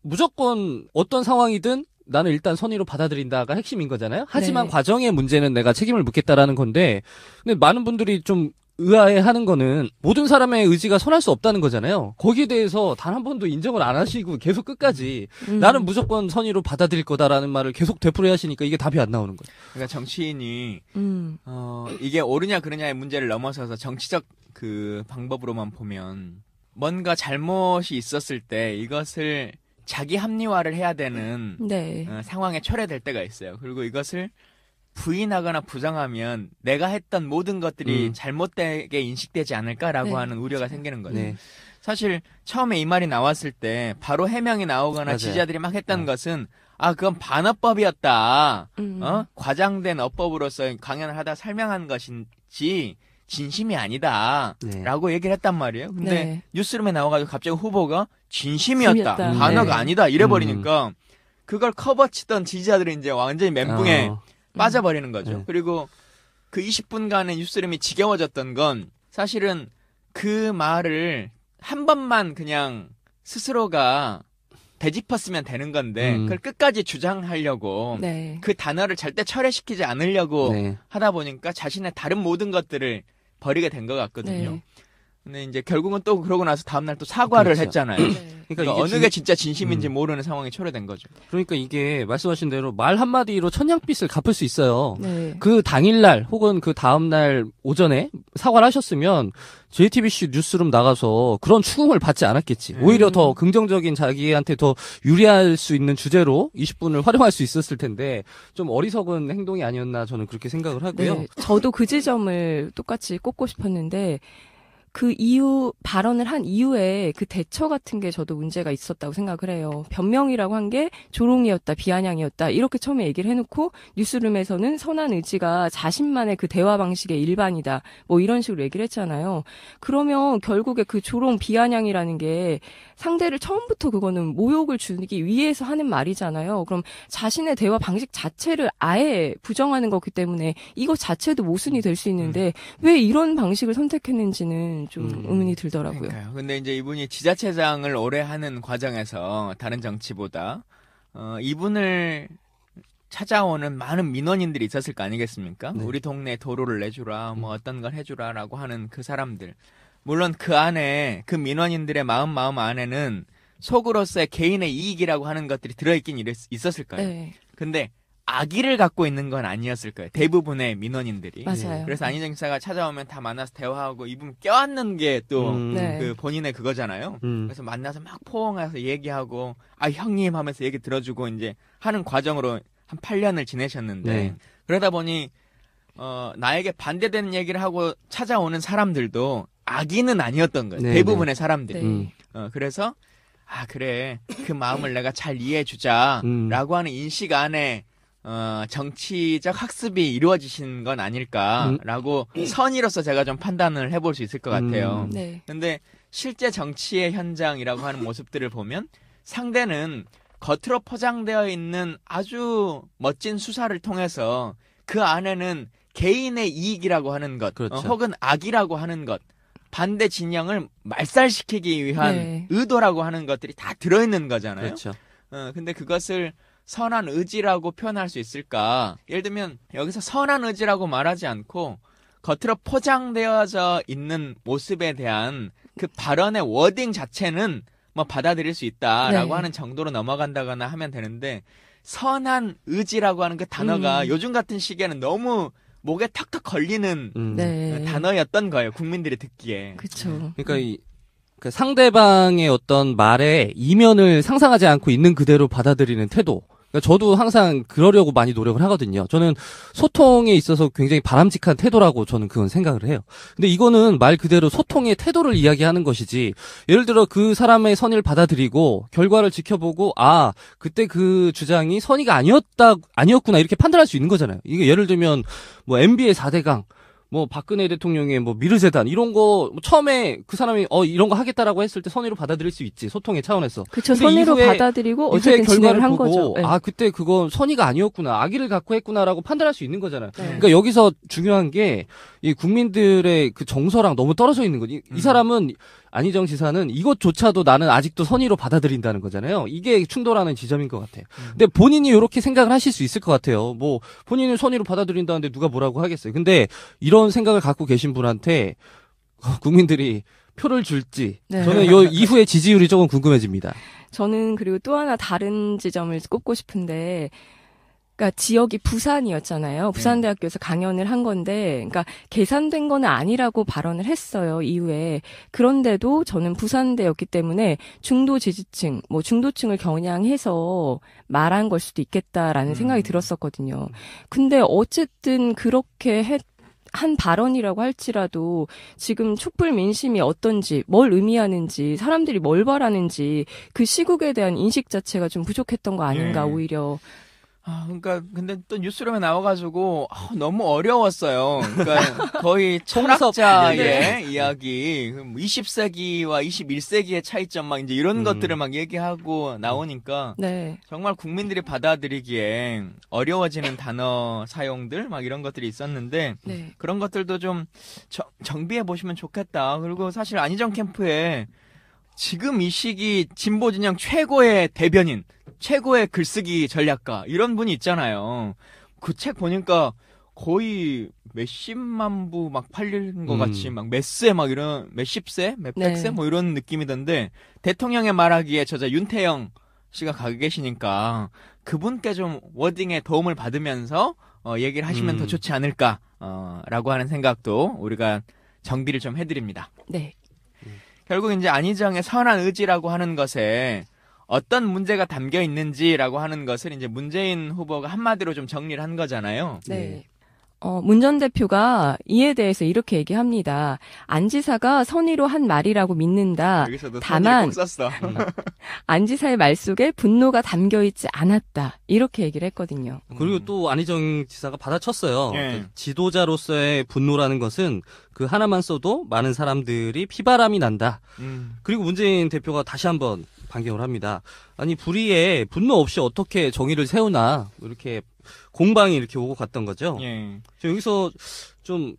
무조건 어떤 상황이든 나는 일단 선의로 받아들인다가 핵심인 거잖아요. 하지만
네.
과정의 문제는 내가 책임을 묻겠다라는 건데, 근데 많은 분들이 좀 의아해하는 거는 모든 사람의 의지가 선할 수 없다는 거잖아요. 거기에 대해서 단 한 번도 인정을 안 하시고 계속 끝까지 나는 무조건 선의로 받아들일 거다라는 말을 계속 되풀이 하시니까 이게 답이 안 나오는 거예요.
그러니까 정치인이 이게 옳으냐 그르냐의 문제를 넘어서서 정치적 그 방법으로만 보면 뭔가 잘못이 있었을 때 이것을 자기 합리화를 해야 되는
네.
상황에 초래될 때가 있어요. 그리고 이것을 부인하거나 부정하면 내가 했던 모든 것들이 잘못되게 인식되지 않을까라고
네.
하는 우려가 생기는 거죠.
네.
사실 처음에 이 말이 나왔을 때 바로 해명이 나오거나
맞아요.
지지자들이 막 했던 것은 그건 반어법이었다. 과장된 어법으로서 강연을 하다 설명한 것인지 진심이 아니다.
네.
라고 얘기를 했단 말이에요. 근데
네.
뉴스룸에 나와가지고 갑자기 후보가 진심이었다.
진심이었다.
반어가
네.
아니다. 이래버리니까 그걸 커버치던 지지자들이 이제 완전히 멘붕에 빠져버리는 거죠.
네.
그리고 그 20분간의 뉴스룸이 지겨워졌던 건 사실은 그 말을 한 번만 그냥 스스로가 되짚었으면 되는 건데 그걸 끝까지 주장하려고
네.
그 단어를 절대 철회시키지 않으려고
네.
하다 보니까 자신의 다른 모든 것들을 버리게 된 것 같거든요.
네.
근데 이제 결국은 또 그러고 나서 다음날 또 사과를
그렇죠.
했잖아요.
네.
그러니까
이게
어느 게 진짜 진심인지 모르는 상황이 초래된 거죠.
그러니까 이게 말씀하신 대로 말 한마디로 천냥빚을 갚을 수 있어요.
네.
그 당일날 혹은 그 다음날 오전에 사과를 하셨으면 JTBC 뉴스룸 나가서 그런 추궁을 받지 않았겠지. 오히려 더 긍정적인 자기한테 더 유리할 수 있는 주제로 20분을 활용할 수 있었을 텐데 좀 어리석은 행동이 아니었나 저는 그렇게 생각을 하고요.
네. 저도 그 지점을 똑같이 꼽고 싶었는데 그 이후 발언을 한 이후에 그 대처 같은 게 저도 문제가 있었다고 생각을 해요. 변명이라고 한 게 조롱이었다, 비아냥이었다 이렇게 처음에 얘기를 해놓고 뉴스룸에서는 선한 의지가 자신만의 그 대화 방식의 일반이다 뭐 이런 식으로 얘기를 했잖아요. 그러면 결국에 그 조롱, 비아냥이라는 게 상대를 처음부터 그거는 모욕을 주기 위해서 하는 말이잖아요. 그럼 자신의 대화 방식 자체를 아예 부정하는 거기 때문에 이거 자체도 모순이 될 수 있는데 왜 이런 방식을 선택했는지는 좀 의문이 들더라고요.
그러니까요. 근데 이제 이분이 지자체장을 오래 하는 과정에서 다른 정치보다 이분을 찾아오는 많은 민원인들이 있었을 거 아니겠습니까?
네.
우리 동네 도로를 내주라, 뭐 어떤 걸 해주라라고 하는 그 사람들. 물론 그 안에 그 민원인들의 마음 안에는 속으로서의 개인의 이익이라고 하는 것들이 들어있긴 있었을 거예요.
네.
근데 악의를 갖고 있는 건 아니었을 거예요. 대부분의 민원인들이.
맞아요.
그래서 안희정 지사가 찾아오면 다 만나서 대화하고 이분 껴안는 게 또
네.
그 본인의 그거잖아요. 그래서 만나서 막 포옹해서 얘기하고 형님 하면서 얘기 들어주고 이제 하는 과정으로 한 8년을 지내셨는데
네.
그러다 보니 나에게 반대되는 얘기를 하고 찾아오는 사람들도 악의는 아니었던 거예요.
네,
대부분의 사람들이.
네.
그래서 그래 그 마음을 내가 잘 이해해주자라고 하는 인식 안에 정치적 학습이 이루어지신 건 아닐까라고 선의로서 제가 좀 판단을 해볼 수 있을 것 같아요.
네.
근데 실제 정치의 현장이라고 하는 모습들을 보면 상대는 겉으로 포장되어 있는 아주 멋진 수사를 통해서 그 안에는 개인의 이익이라고 하는 것,
그렇죠.
혹은 악이라고 하는 것, 반대 진영을 말살시키기 위한
네.
의도라고 하는 것들이 다 들어있는 거잖아요.
그렇죠.
근데 그것을 선한 의지라고 표현할 수 있을까? 예를 들면 여기서 선한 의지라고 말하지 않고 겉으로 포장되어져 있는 모습에 대한 그 발언의 워딩 자체는 뭐 받아들일 수 있다라고
네.
하는 정도로 넘어간다거나 하면 되는데 선한 의지라고 하는 그 단어가 요즘 같은 시기에는 너무 목에 턱턱 걸리는
네.
단어였던 거예요. 국민들이 듣기에.
그렇죠.
그러니까 그 상대방의 어떤 말에 이면을 상상하지 않고 있는 그대로 받아들이는 태도. 그러니까 저도 항상 그러려고 많이 노력을 하거든요. 저는 소통에 있어서 굉장히 바람직한 태도라고 저는 그건 생각을 해요. 근데 이거는 말 그대로 소통의 태도를 이야기하는 것이지, 예를 들어 그 사람의 선의를 받아들이고 결과를 지켜보고 그때 그 주장이 선의가 아니었구나 이렇게 판단할 수 있는 거잖아요. 이게 예를 들면 뭐 MB의 4대강, 뭐 박근혜 대통령의 뭐 미르재단 이런 거 처음에 그 사람이 이런 거 하겠다라고 했을 때 선의로 받아들일 수 있지, 소통의 차원에서.
그렇죠.
근데
선의로
이후에
받아들이고 어쨌든 진행을 한 거죠. 네.
그때 그건 선의가 아니었구나, 악의를 갖고 했구나라고 판단할 수 있는 거잖아요.
네.
그러니까 여기서 중요한 게 이 국민들의 그 정서랑 너무 떨어져 있는 거지. 이 사람은, 안희정 지사는 이것조차도 나는 아직도 선의로 받아들인다는 거잖아요. 이게 충돌하는 지점인 것 같아요. 근데 본인이 이렇게 생각을 하실 수 있을 것 같아요. 뭐 본인은 선의로 받아들인다는데 누가 뭐라고 하겠어요. 근데 이런 생각을 갖고 계신 분한테 국민들이 표를 줄지,
네.
저는 요 이후의 지지율이 조금 궁금해집니다.
저는 그리고 또 하나 다른 지점을 꼽고 싶은데, 그러니까 지역이 부산이었잖아요. 부산대학교에서 강연을 한 건데, 그러니까 계산된 건 아니라고 발언을 했어요, 이후에. 그런데도 저는 부산대였기 때문에 중도 지지층, 뭐 중도층을 겨냥해서 말한 걸 수도 있겠다라는 생각이 들었었거든요. 근데 어쨌든 그렇게 한 발언이라고 할지라도 지금 촛불 민심이 어떤지, 뭘 의미하는지, 사람들이 뭘 바라는지 그 시국에 대한 인식 자체가 좀 부족했던 거 아닌가
예.
오히려.
그러니까 근데 또 뉴스룸에 나와가지고 너무 어려웠어요. 그러니까 거의 철학자의
네.
이야기, 20세기와 21세기의 차이점 막 이제 이런 것들을 막 얘기하고 나오니까
네.
정말 국민들이 받아들이기에 어려워지는 단어 사용들 막 이런 것들이 있었는데
네.
그런 것들도 좀 정비해 보시면 좋겠다. 그리고 사실 안희정 캠프에 지금 이 시기 진보 진영 최고의 대변인, 최고의 글쓰기 전략가 이런 분이 있잖아요. 그 책 보니까 거의 몇십만 부 막 팔린 것 같이 막 몇세 막 이런 몇십 세, 몇백 세
네.
뭐 이런 느낌이던데 대통령의 말하기에 저자 윤태영 씨가 가 계시니까 그분께 좀 워딩에 도움을 받으면서 얘기를 하시면 더 좋지 않을까 라고 하는 생각도 우리가 정비를 좀 해드립니다.
네.
결국 이제 안희정의 선한 의지라고 하는 것에 어떤 문제가 담겨 있는지라고 하는 것을 이제 문재인 후보가 한마디로 좀 정리를 한 거잖아요.
네. 문 전 대표가 이에 대해서 이렇게 얘기합니다. 안 지사가 선의로 한 말이라고 믿는다.
여기서도
다만
꼭 썼어.
안 지사의 말 속에 분노가 담겨 있지 않았다. 이렇게 얘기를 했거든요.
그리고 또 안희정 지사가 받아쳤어요.
예.
그 지도자로서의 분노라는 것은 그 하나만 써도 많은 사람들이 피바람이 난다. 그리고 문재인 대표가 다시 한번 반격을 합니다. 아니 불의에 분노 없이 어떻게 정의를 세우나 이렇게 공방이 이렇게 오고 갔던 거죠.
예.
저 여기서 좀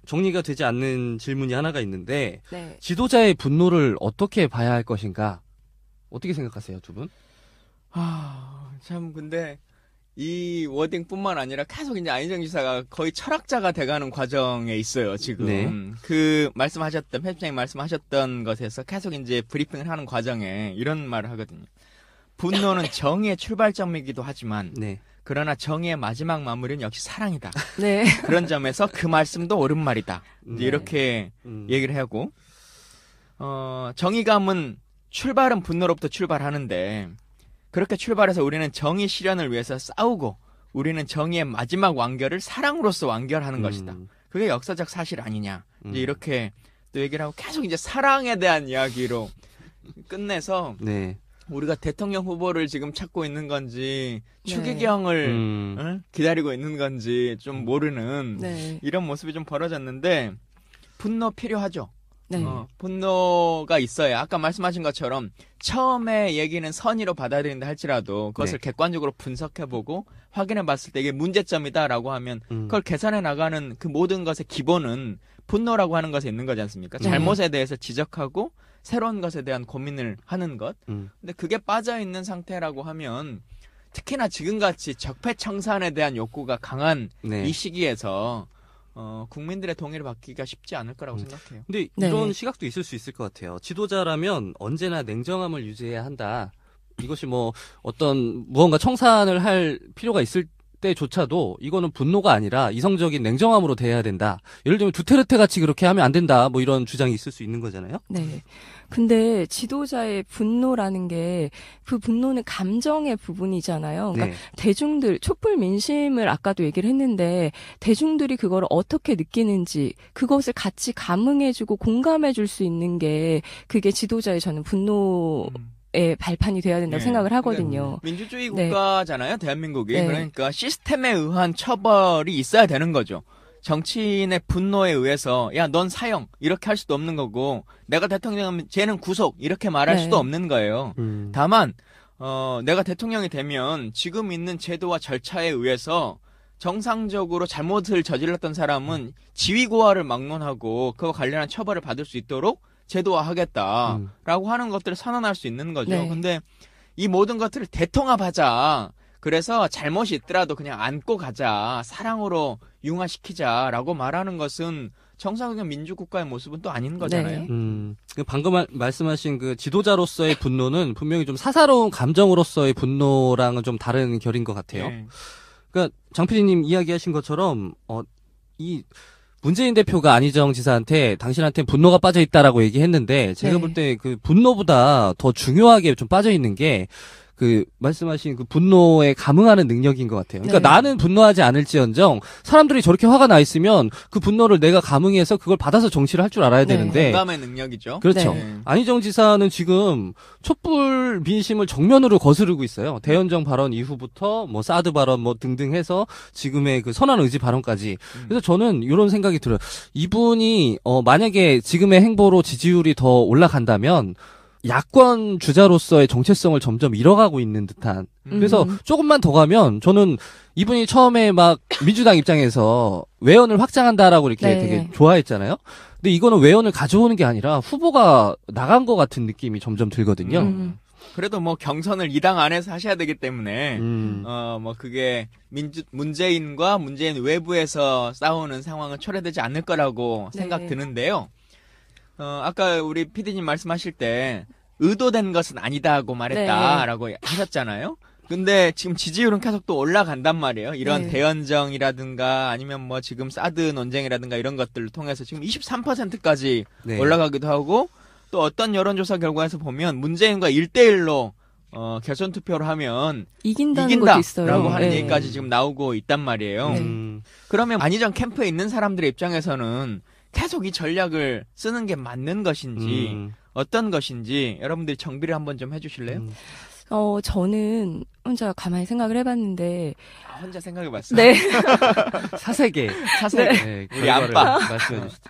정리가 되지 않는 질문이 하나가 있는데
네.
지도자의 분노를 어떻게 봐야 할 것인가? 어떻게 생각하세요, 두 분?
참 근데 이 워딩뿐만 아니라 계속 이제 안희정 지사가 거의 철학자가 돼가는 과정에 있어요, 지금.
네.
그 편집장님 말씀하셨던 것에서 계속 이제 브리핑을 하는 과정에 이런 말을 하거든요. 분노는 정의의 출발점이기도 하지만
네.
그러나 정의의 마지막 마무리는 역시 사랑이다.
네.
그런 점에서 그 말씀도 옳은 말이다. 이제
네.
이렇게 얘기를 하고, 정의감은 출발은 분노로부터 출발하는데, 그렇게 출발해서 우리는 정의 실현을 위해서 싸우고, 우리는 정의의 마지막 완결을 사랑으로서 완결하는 것이다. 그게 역사적 사실 아니냐. 이제 이렇게 또 얘기를 하고 계속 이제 사랑에 대한 이야기로 끝내서,
네.
우리가 대통령 후보를 지금 찾고 있는 건지
네.
추기경을 기다리고 있는 건지 좀 모르는
네.
이런 모습이 좀 벌어졌는데 분노 필요하죠.
네.
분노가 있어야 아까 말씀하신 것처럼 처음에 얘기는 선의로 받아들인다 할지라도 그것을
네.
객관적으로 분석해보고 확인해봤을 때 이게 문제점이다라고 하면 그걸 개선해 나가는 그 모든 것의 기본은 분노라고 하는 것에 있는 거지 않습니까? 잘못에 대해서 지적하고 새로운 것에 대한 고민을 하는 것. 근데 그게 빠져있는 상태라고 하면 특히나 지금같이 적폐청산에 대한 욕구가 강한
네.
이 시기에서 국민들의 동의를 받기가 쉽지 않을 거라고 생각해요.
근데
네.
이런 시각도 있을 수 있을 것 같아요. 지도자라면 언제나 냉정함을 유지해야 한다. 이것이 뭐 어떤 무언가 청산을 할 필요가 있을 때조차도 이거는 분노가 아니라 이성적인 냉정함으로 대해야 된다. 예를 들면 두테르테 같이 그렇게 하면 안 된다. 뭐 이런 주장이 있을 수 있는 거잖아요.
네. 근데 지도자의 분노라는 게 그 분노는 감정의 부분이잖아요. 그러니까
네.
대중들, 촛불 민심을 아까도 얘기를 했는데 대중들이 그걸 어떻게 느끼는지 그것을 같이 감응해주고 공감해줄 수 있는 게 그게 지도자의 저는 분노의 발판이 돼야 된다고
네.
생각을 하거든요.
민주주의
네.
국가잖아요, 대한민국이.
네.
그러니까 시스템에 의한 처벌이 있어야 되는 거죠. 정치인의 분노에 의해서 야, 넌 사형 이렇게 할 수도 없는 거고 내가 대통령이면 쟤는 구속 이렇게 말할
네.
수도 없는 거예요. 다만 내가 대통령이 되면 지금 있는 제도와 절차에 의해서 정상적으로 잘못을 저질렀던 사람은 지위고하를 막론하고 그와 관련한 처벌을 받을 수 있도록 제도화하겠다라고 하는 것들을 선언할 수 있는 거죠.
네.
근데 이 모든 것들을 대통합하자. 그래서 잘못이 있더라도 그냥 안고 가자. 사랑으로 융화시키자라고 말하는 것은 정상적인 민주국가의 모습은 또 아닌 거잖아요.
네.
방금 말씀하신 그 지도자로서의 분노는 분명히 좀 사사로운 감정으로서의 분노랑은 좀 다른 결인 것 같아요.
네.
그러니까 장 PD님 이야기하신 것처럼 이 문재인 대표가 안희정 지사한테 당신한테 분노가 빠져 있다라고 얘기했는데 제가
네.
볼 때 그 분노보다 더 중요하게 좀 빠져 있는 게 그 말씀하신 그 분노에 감응하는 능력인 것 같아요. 그러니까
네.
나는 분노하지 않을지언정 사람들이 저렇게 화가 나 있으면 그 분노를 내가 감응해서 그걸 받아서 정치를 할 줄 알아야
네.
되는데
공감의 능력이죠.
그렇죠.
네.
안희정 지사는 지금 촛불 민심을 정면으로 거스르고 있어요. 대연정 발언 이후부터 뭐 사드 발언 뭐 등등 해서 지금의 그 선한 의지 발언까지. 그래서 저는 이런 생각이 들어요. 이분이 만약에 지금의 행보로 지지율이 더 올라간다면 야권 주자로서의 정체성을 점점 잃어가고 있는 듯한. 그래서 조금만 더 가면 저는 이분이 처음에 막 민주당 입장에서 외연을 확장한다라고 이렇게
네.
되게 좋아했잖아요. 근데 이거는 외연을 가져오는 게 아니라 후보가 나간 것 같은 느낌이 점점 들거든요.
그래도 뭐 경선을 이 당 안에서 하셔야 되기 때문에
음.
뭐 그게 문재인과 문재인 외부에서 싸우는 상황은 초래되지 않을 거라고
네.
생각 드는데요. 아까 우리 PD님 말씀하실 때 의도된 것은 아니다고 말했다라고 하셨잖아요. 근데 지금 지지율은 계속 또 올라간단 말이에요. 이런
네.
대연정이라든가 아니면 뭐 지금 사드 논쟁이라든가 이런 것들을 통해서 지금 23%까지
네.
올라가기도 하고 또 어떤 여론조사 결과에서 보면 문재인과 1대1로 결선 투표를 하면
이긴다는 것도 있어요.
이긴다라고 하는
네.
얘기까지 지금 나오고 있단 말이에요.
네.
그러면 안희정 캠프에 있는 사람들의 입장에서는 계속 이 전략을 쓰는 게 맞는 것인지 어떤 것인지 여러분들이 정비를 한번 좀 해주실래요?
저는 혼자 가만히 생각을 해봤는데,
혼자 생각해봤어요.
네.
사색에
사색.
네,
우리
결과를
아빠.
말씀해 주시죠.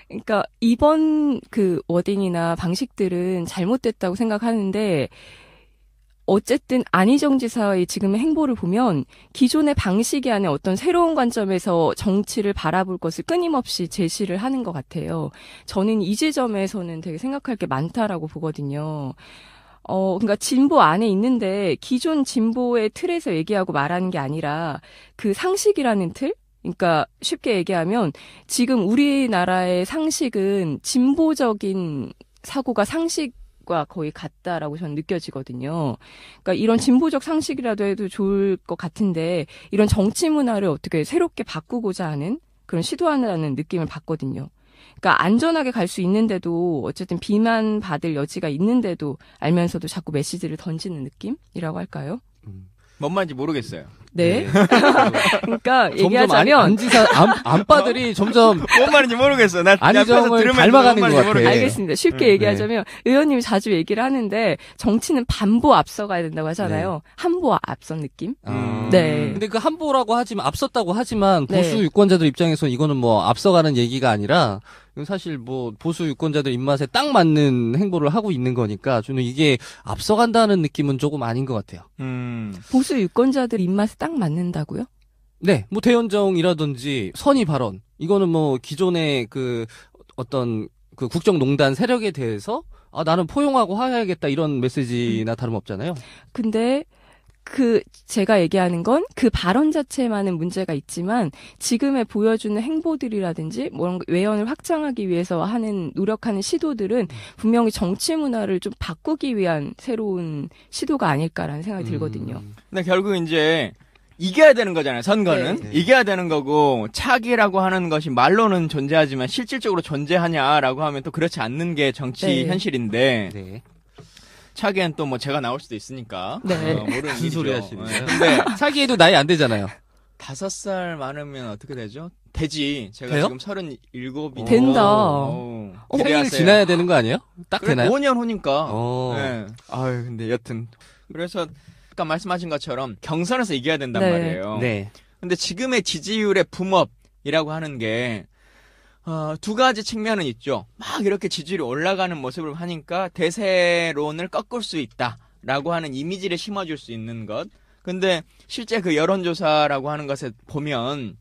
그러니까 이번 그 워딩이나 방식들은 잘못됐다고 생각하는데, 어쨌든 안희정 지사의 지금의 행보를 보면 기존의 방식이 아닌 어떤 새로운 관점에서 정치를 바라볼 것을 끊임없이 제시를 하는 것 같아요. 저는 이 지점에서는 되게 생각할 게 많다라고 보거든요. 그러니까 진보 안에 있는데 기존 진보의 틀에서 얘기하고 말하는 게 아니라 그 상식이라는 틀? 그러니까 쉽게 얘기하면 지금 우리나라의 상식은 진보적인 사고가 상식과 거의 같다라고 저는 느껴지거든요. 그러니까 이런 진보적 상식이라도 해도 좋을 것 같은데 이런 정치 문화를 어떻게 새롭게 바꾸고자 하는 그런 시도한다는 느낌을 받거든요. 그러니까 안전하게 갈 수 있는데도 어쨌든 비난받을 여지가 있는데도 알면서도 자꾸 메시지를 던지는 느낌이라고 할까요?
뭔 말인지 모르겠어요.
네. 그러니까
점점
얘기하자면
안지사 안빠들이 점점
뭔 말인지 모르겠어. 나
안희정을 닮아가는 것 같아.
알겠습니다. 쉽게
네.
얘기하자면 의원님이 자주 얘기를 하는데 정치는 반보 앞서가야 된다고 하잖아요. 한보 앞선 느낌? 네.
근데 그 한보라고 하지만 앞섰다고 하지만 보수
네.
유권자들 입장에서 이거는 뭐 앞서가는 얘기가 아니라 사실 뭐 보수 유권자들 입맛에 딱 맞는 행보를 하고 있는 거니까 저는 이게 앞서간다는 느낌은 조금 아닌 것 같아요.
보수 유권자들 입맛에 딱 맞는다고요?
네, 뭐 대연정이라든지 선의 발언 이거는 뭐 기존의 그 어떤 그 국정농단 세력에 대해서 나는 포용하고 화해하겠다 이런 메시지나 다름없잖아요.
근데 제가 얘기하는 건 그 발언 자체만은 문제가 있지만 지금의 보여주는 행보들이라든지 뭐 외연을 확장하기 위해서 노력하는 시도들은 분명히 정치 문화를 좀 바꾸기 위한 새로운 시도가 아닐까라는 생각이 들거든요.
근데 결국 이제 이겨야 되는 거잖아요. 선거는.
네.
이겨야 되는 거고 차기라고 하는 것이 말로는 존재하지만 실질적으로 존재하냐라고 하면 또 그렇지 않는 게 정치
네.
현실인데
네.
차기엔 또 뭐 제가 나올 수도 있으니까
네.
모르는
무슨
일이죠.
소리 하시는 거예요?
근데
차기에도 나이 안 되잖아요.
5살 많으면 어떻게 되죠? 되지. 제가
돼요?
지금 37이
된다.
생일 지나야 되는 거 아니에요? 딱 되나요?
5년 후니까.
어.
네. 아유, 근데 여튼 그래서 아까 말씀하신 것처럼 경선에서 이겨야 된단
네.
말이에요.
네.
근데 지금의 지지율의 붐업이라고 하는 게 두 가지 측면은 있죠. 막 이렇게 지지율이 올라가는 모습을 하니까 대세론을 꺾을 수 있다라고 하는 이미지를 심어줄 수 있는 것. 근데 실제 그 여론조사라고 하는 것에 보면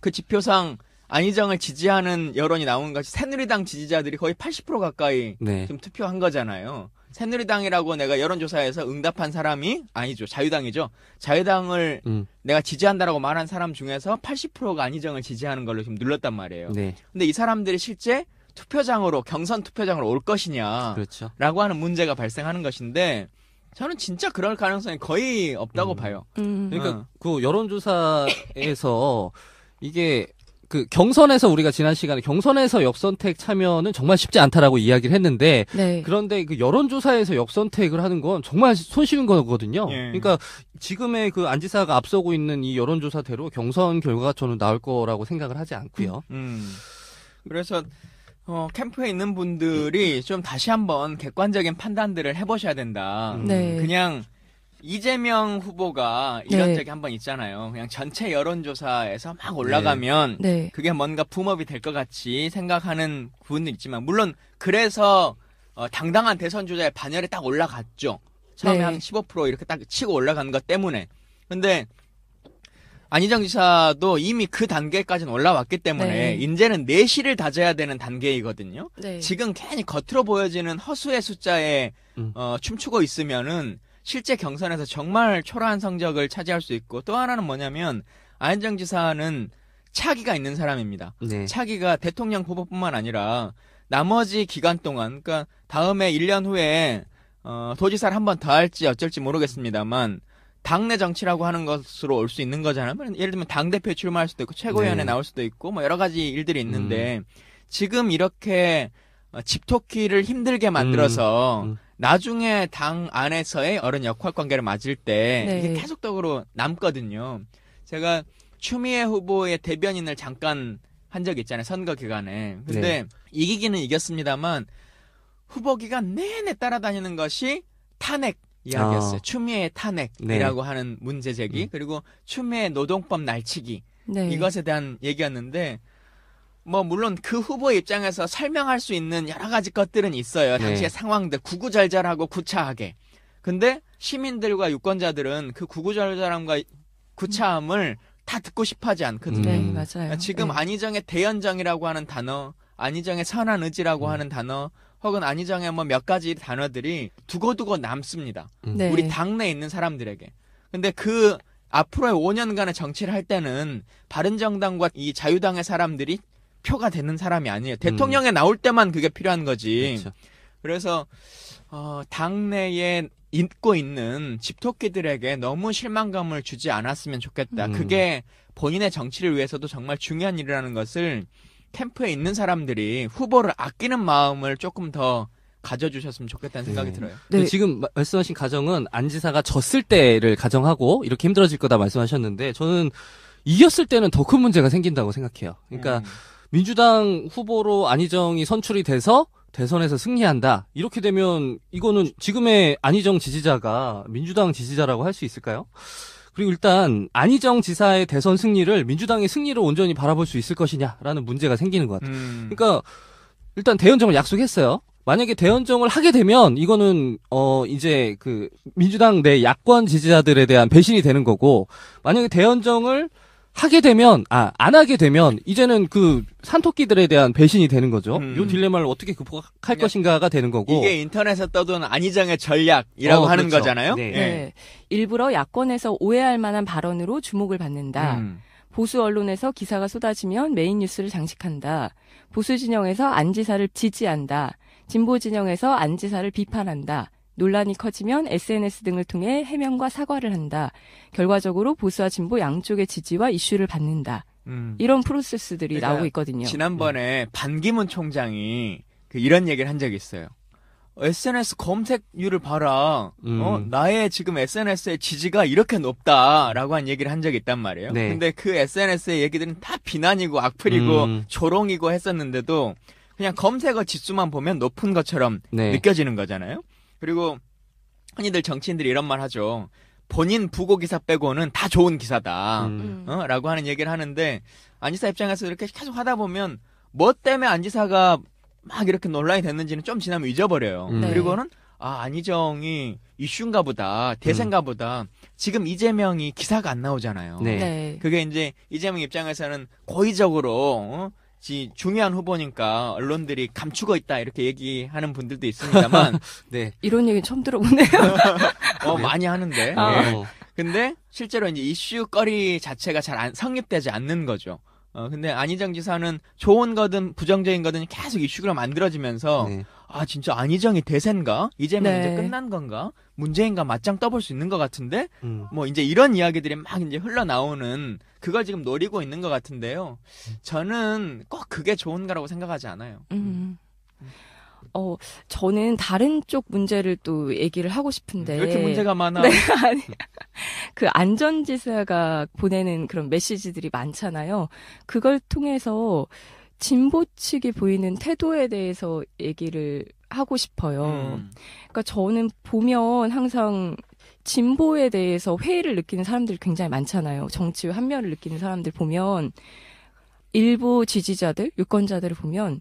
그 지표상 안희정을 지지하는 여론이 나오는 것이 새누리당 지지자들이 거의 80% 가까이
네.
지금 투표한 거잖아요. 새누리당이라고 내가 여론조사에서 응답한 사람이 아니죠. 자유당이죠. 자유당을 내가 지지한다라고 말한 사람 중에서 80%가 안희정을 지지하는 걸로 지금 눌렀단 말이에요.
네.
근데 이 사람들이 실제 투표장으로 경선 투표장으로 올 것이냐라고
그렇죠.
하는 문제가 발생하는 것인데 저는 진짜 그럴 가능성이 거의 없다고 봐요.
그러니까 그 여론조사에서 이게 그 경선에서 우리가 지난 시간에 경선에서 역선택 참여는 정말 쉽지 않다라고 이야기를 했는데
네.
그런데 그 여론조사에서 역선택을 하는 건 정말 손쉬운 거거든요.
예.
그러니까 지금의 그 안지사가 앞서고 있는 이 여론조사대로 경선 결과가 저는 나올 거라고 생각을 하지 않고요.
그래서 캠프에 있는 분들이 좀 다시 한번 객관적인 판단들을 해보셔야 된다.
네.
그냥 이재명 후보가 이런
네.
적이 한번 있잖아요. 그냥 전체 여론조사에서 막 올라가면
네.
그게 뭔가 붐업이 될 것 같이 생각하는 부분도 있지만 물론 그래서 당당한 대선 주자의 반열에 딱 올라갔죠. 처음에
네.
한 15% 이렇게 딱 치고 올라간 것 때문에. 근데 안희정 지사도 이미 그 단계까지는 올라왔기 때문에
네.
이제는 내실을 다져야 되는 단계이거든요.
네.
지금 괜히 겉으로 보여지는 허수의 숫자에 춤추고 있으면은 실제 경선에서 정말 초라한 성적을 차지할 수 있고 또 하나는 뭐냐면 안희정 지사는 차기가 있는 사람입니다.
네.
차기가 대통령 후보뿐만 아니라 나머지 기간 동안 그러니까 다음에 1년 후에 도지사를 한 번 더 할지 어쩔지 모르겠습니다만 당내 정치라고 하는 것으로 올 수 있는 거잖아요. 예를 들면 당대표에 출마할 수도 있고 최고위원회
네.
나올 수도 있고 뭐 여러 가지 일들이 있는데 지금 이렇게 집토끼를 힘들게 만들어서 나중에 당 안에서의 어른 역할 관계를 맞을 때
네.
이게 계속적으로 남거든요. 제가 추미애 후보의 대변인을 잠깐 한 적이 있잖아요. 선거 기간에. 근데 이기기는 이겼습니다만 후보 기간 내내 따라다니는 것이 탄핵 이야기였어요. 추미애의 탄핵이라고 하는 문제 제기 그리고 추미애 노동법 날치기
네.
이것에 대한 얘기였는데 뭐 물론 그 후보 입장에서 설명할 수 있는 여러 가지 것들은 있어요. 당시의 상황들 구구절절하고 구차하게. 근데 시민들과 유권자들은 그 구구절절함과 구차함을 다 듣고 싶어하지 않거든요.
네, 맞아요.
지금
네.
안희정의 대연정이라고 하는 단어, 안희정의 선한 의지라고 하는 단어, 혹은 안희정의 뭐 몇 가지 단어들이 두고두고 남습니다.
네.
우리 당내에 있는 사람들에게. 근데 그 앞으로의 5년간의 정치를 할 때는 바른정당과 이 자유당의 사람들이 표가 되는 사람이 아니에요. 대통령에 나올 때만 그게 필요한 거지.
그렇죠.
그래서 당내에 있고 있는 집토끼들에게 너무 실망감을 주지 않았으면 좋겠다. 그게 본인의 정치를 위해서도 정말 중요한 일이라는 것을 캠프에 있는 사람들이 후보를 아끼는 마음을 조금 더 가져주셨으면 좋겠다는 생각이 들어요.
네.
지금 말씀하신 가정은 안 지사가 졌을 때를 가정하고 이렇게 힘들어질 거다 말씀하셨는데 저는 이겼을 때는 더 큰 문제가 생긴다고 생각해요. 그러니까 민주당 후보로 안희정이 선출이 돼서 대선에서 승리한다. 이렇게 되면 이거는 지금의 안희정 지지자가 민주당 지지자라고 할 수 있을까요? 그리고 일단 안희정 지사의 대선 승리를 민주당의 승리로 온전히 바라볼 수 있을 것이냐라는 문제가 생기는 것 같아요. 그러니까 일단 대연정을 약속했어요. 만약에 대연정을 하게 되면 이거는 이제 그 민주당 내 야권 지지자들에 대한 배신이 되는 거고 만약에 대연정을 하게 되면 안 하게 되면 이제는 그 산토끼들에 대한 배신이 되는 거죠. 이 딜레마를 어떻게 극복할 것인가가 되는 거고
이게 인터넷에 떠도는 안희정의 전략이라고 하는
그렇죠.
거잖아요.
네.
네. 일부러 야권에서 오해할 만한 발언으로 주목을 받는다. 보수 언론에서 기사가 쏟아지면 메인 뉴스를 장식한다. 보수 진영에서 안 지사를 지지한다. 진보 진영에서 안 지사를 비판한다. 논란이 커지면 SNS 등을 통해 해명과 사과를 한다. 결과적으로 보수와 진보 양쪽의 지지와 이슈를 받는다. 이런 프로세스들이
그러니까
나오고 있거든요.
지난번에 반기문 총장이 이런 얘기를 한 적이 있어요. SNS 검색률을 봐라. 나의 지금 SNS의 지지가 이렇게 높다라고 한 얘기를 한 적이 있단 말이에요.
네.
근데 그 SNS의 얘기들은 다 비난이고 악플이고 조롱이고 했었는데도 그냥 검색어 지수만 보면 높은 것처럼 느껴지는 거잖아요. 그리고 흔히들 정치인들이 이런 말 하죠. 본인 부고 기사 빼고는 다 좋은 기사다. 라고 하는 얘기를 하는데 안 지사 입장에서 이렇게 계속 하다 보면 뭐 때문에 안 지사가 막 이렇게 논란이 됐는지는 좀 지나면 잊어버려요.
네.
그리고는 안희정이 이슈인가 보다, 대세인가 보다. 지금 이재명이 기사가 안 나오잖아요.
네.
네.
그게 이제 이재명 입장에서는 고의적으로 중요한 후보니까 언론들이 감추고 있다 이렇게 얘기하는 분들도 있습니다만
네.
이런 얘기 처음 들어보네요.
많이 하는데.
어.
근데 실제로 이제 이슈거리 자체가 잘 성립되지 않는 거죠. 근데 안희정 지사는 좋은 거든 부정적인 거든 계속 이슈가 만들어지면서 아 진짜 안희정이 대세인가? 이재명
네.
이제 끝난 건가? 문재인과 맞짱 떠볼 수 있는 것 같은데
음.
뭐 이제 이런 이야기들이 막 이제 흘러나오는 그걸 지금 노리고 있는 것 같은데요. 저는 꼭 그게 좋은 거라고 생각하지 않아요.
저는 다른 쪽 문제를 또 얘기를 하고 싶은데.
왜 이렇게 문제가 많아?
네, 아니. 그 안전지사가 보내는 그런 메시지들이 많잖아요. 그걸 통해서 진보 측이 보이는 태도에 대해서 얘기를 하고 싶어요. 그러니까 저는 보면 항상 진보에 대해서 회의를 느끼는 사람들이 굉장히 많잖아요. 정치의 한면을 느끼는 사람들 보면 일부 지지자들, 유권자들을 보면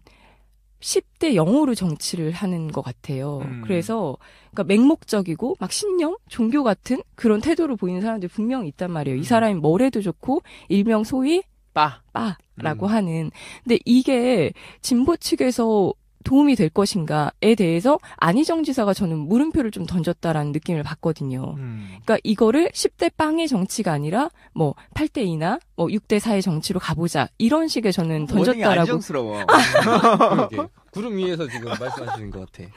10대 0으로 정치를 하는 것 같아요. 그래서 그러니까 맹목적이고 막 신념, 종교 같은 그런 태도를 보이는 사람들이 분명히 있단 말이에요. 이 사람이 뭘 해도 좋고 일명 소위 빠라고 하는. 근데 이게 진보 측에서 도움이 될 것인가에 대해서 안희정 지사가 저는 물음표를 좀 던졌다라는 느낌을 받거든요. 그러니까 이거를 10대 빵의 정치가 아니라 뭐 8대 2나 뭐 6대 4의 정치로 가보자 이런 식의 저는 던졌다라고.
안정스러워.
구름 위에서 지금 말씀하시는 것 같아.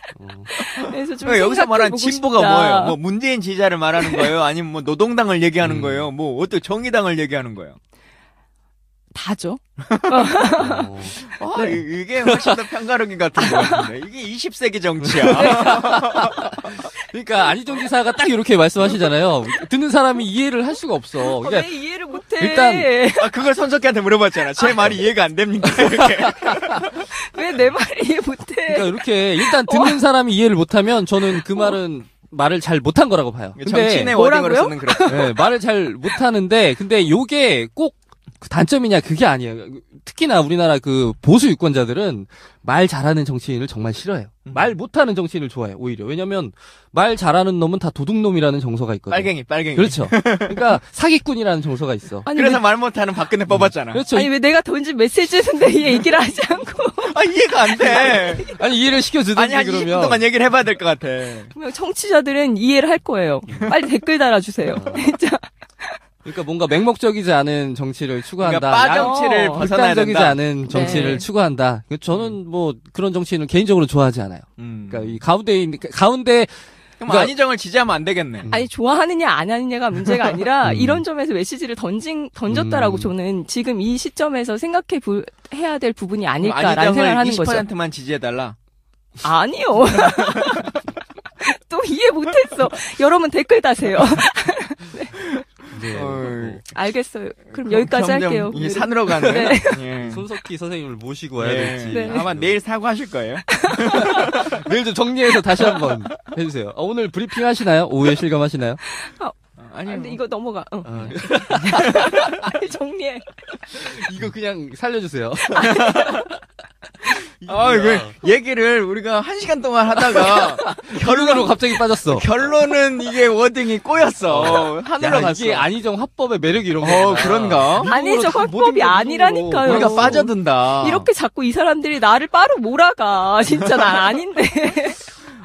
그래서 좀
그러니까 여기서 말하는
생각해보고
진보가
싶다.
뭐예요? 뭐 문재인 지지자를 말하는 거예요? 아니면 뭐 노동당을 얘기하는 거예요? 뭐 어떻게 정의당을 얘기하는 거예요?
다죠.
아, 이게 훨씬 더 편가르기 같은 것 같은데. 이게 20세기 정치야.
그러니까 안희정 지사가 딱 이렇게 말씀하시잖아요. 듣는 사람이 이해를 할 수가 없어. 그러니까
왜 이해를 못해?
일단
아, 그걸 손석희한테 물어봤잖아. 제 말이 이해가 안 됩니까? 이렇게.
왜 내 말을 이해 못해?
그러니까 이렇게 일단 듣는 사람이 이해를 못하면 저는 그 말을 잘 못한 거라고 봐요.
정치인의
뭐라고요?
워딩으로서는 그렇죠.
네, 말을 잘 못하는데 근데 요게 꼭 단점이냐 그게 아니에요. 특히나 우리나라 그 보수 유권자들은 말 잘하는 정치인을 정말 싫어해요. 말 못하는 정치인을 좋아해요. 오히려. 왜냐면 말 잘하는 놈은 다 도둑놈이라는 정서가 있거든요.
빨갱이.
그렇죠. 그러니까 사기꾼이라는 정서가 있어.
아니,
그래서 말 못하는 박근혜 뽑았잖아.
그렇죠.
아니 왜 내가 던진 메시지인데 이 얘기를 하지 않고
아, 이해가 안 돼.
아니 이해를 시켜주든지
아니, 한 20분
그러면.
동안 얘기를 해봐야 될 것 같아.
분명 청취자들은 이해를 할 거예요. 빨리 댓글 달아주세요. 진짜.
그러니까 뭔가 맹목적이지 않은 정치를 추구한다.
그러니까 빠정치를 벗어나야
극단적이지
된다.
않은 정치를
네.
추구한다. 저는 뭐 그런 정치는 개인적으로 좋아하지 않아요. 그러니까 이 가운데
그럼
그러니까-
안희정을 지지하면 안 되겠네.
아니 좋아하느냐 안 하느냐가 문제가 아니라 이런 점에서 메시지를 던졌다라고 저는 지금 이 시점에서 해야 될 부분이 아닐까라는 생각을
안희정을
하는 거죠.
20%만 지지해달라.
아니요. 또 이해 못했어. 여러분 댓글 다세요.
네.
알겠어요. 그럼 여기까지
점점
할게요.
이게 산으로 가네.
네.
예.
손석희 선생님을 모시고 와야
예.
될지.
네.
아마 내일 사과하실 거예요.
내일 좀 정리해서 다시 한번 해주세요. 오늘 브리핑 하시나요? 오후에 실감하시나요?
아니,
근데 이거 넘어가.
아,
아니, 정리해.
이거 그냥 살려주세요.
이거 얘기를 우리가 1시간 동안 하다가
결론으로 갑자기 빠졌어.
결론은 이게 워딩이 꼬였어. 하늘로
야,
갔어.
이게 안희정 화법의 매력이 이런 거.
그런가?
아니, 저 화법이 아니라니까요.
우리가 빠져든다.
이렇게 자꾸 이 사람들이 나를 빠로 몰아가. 진짜 난 아닌데.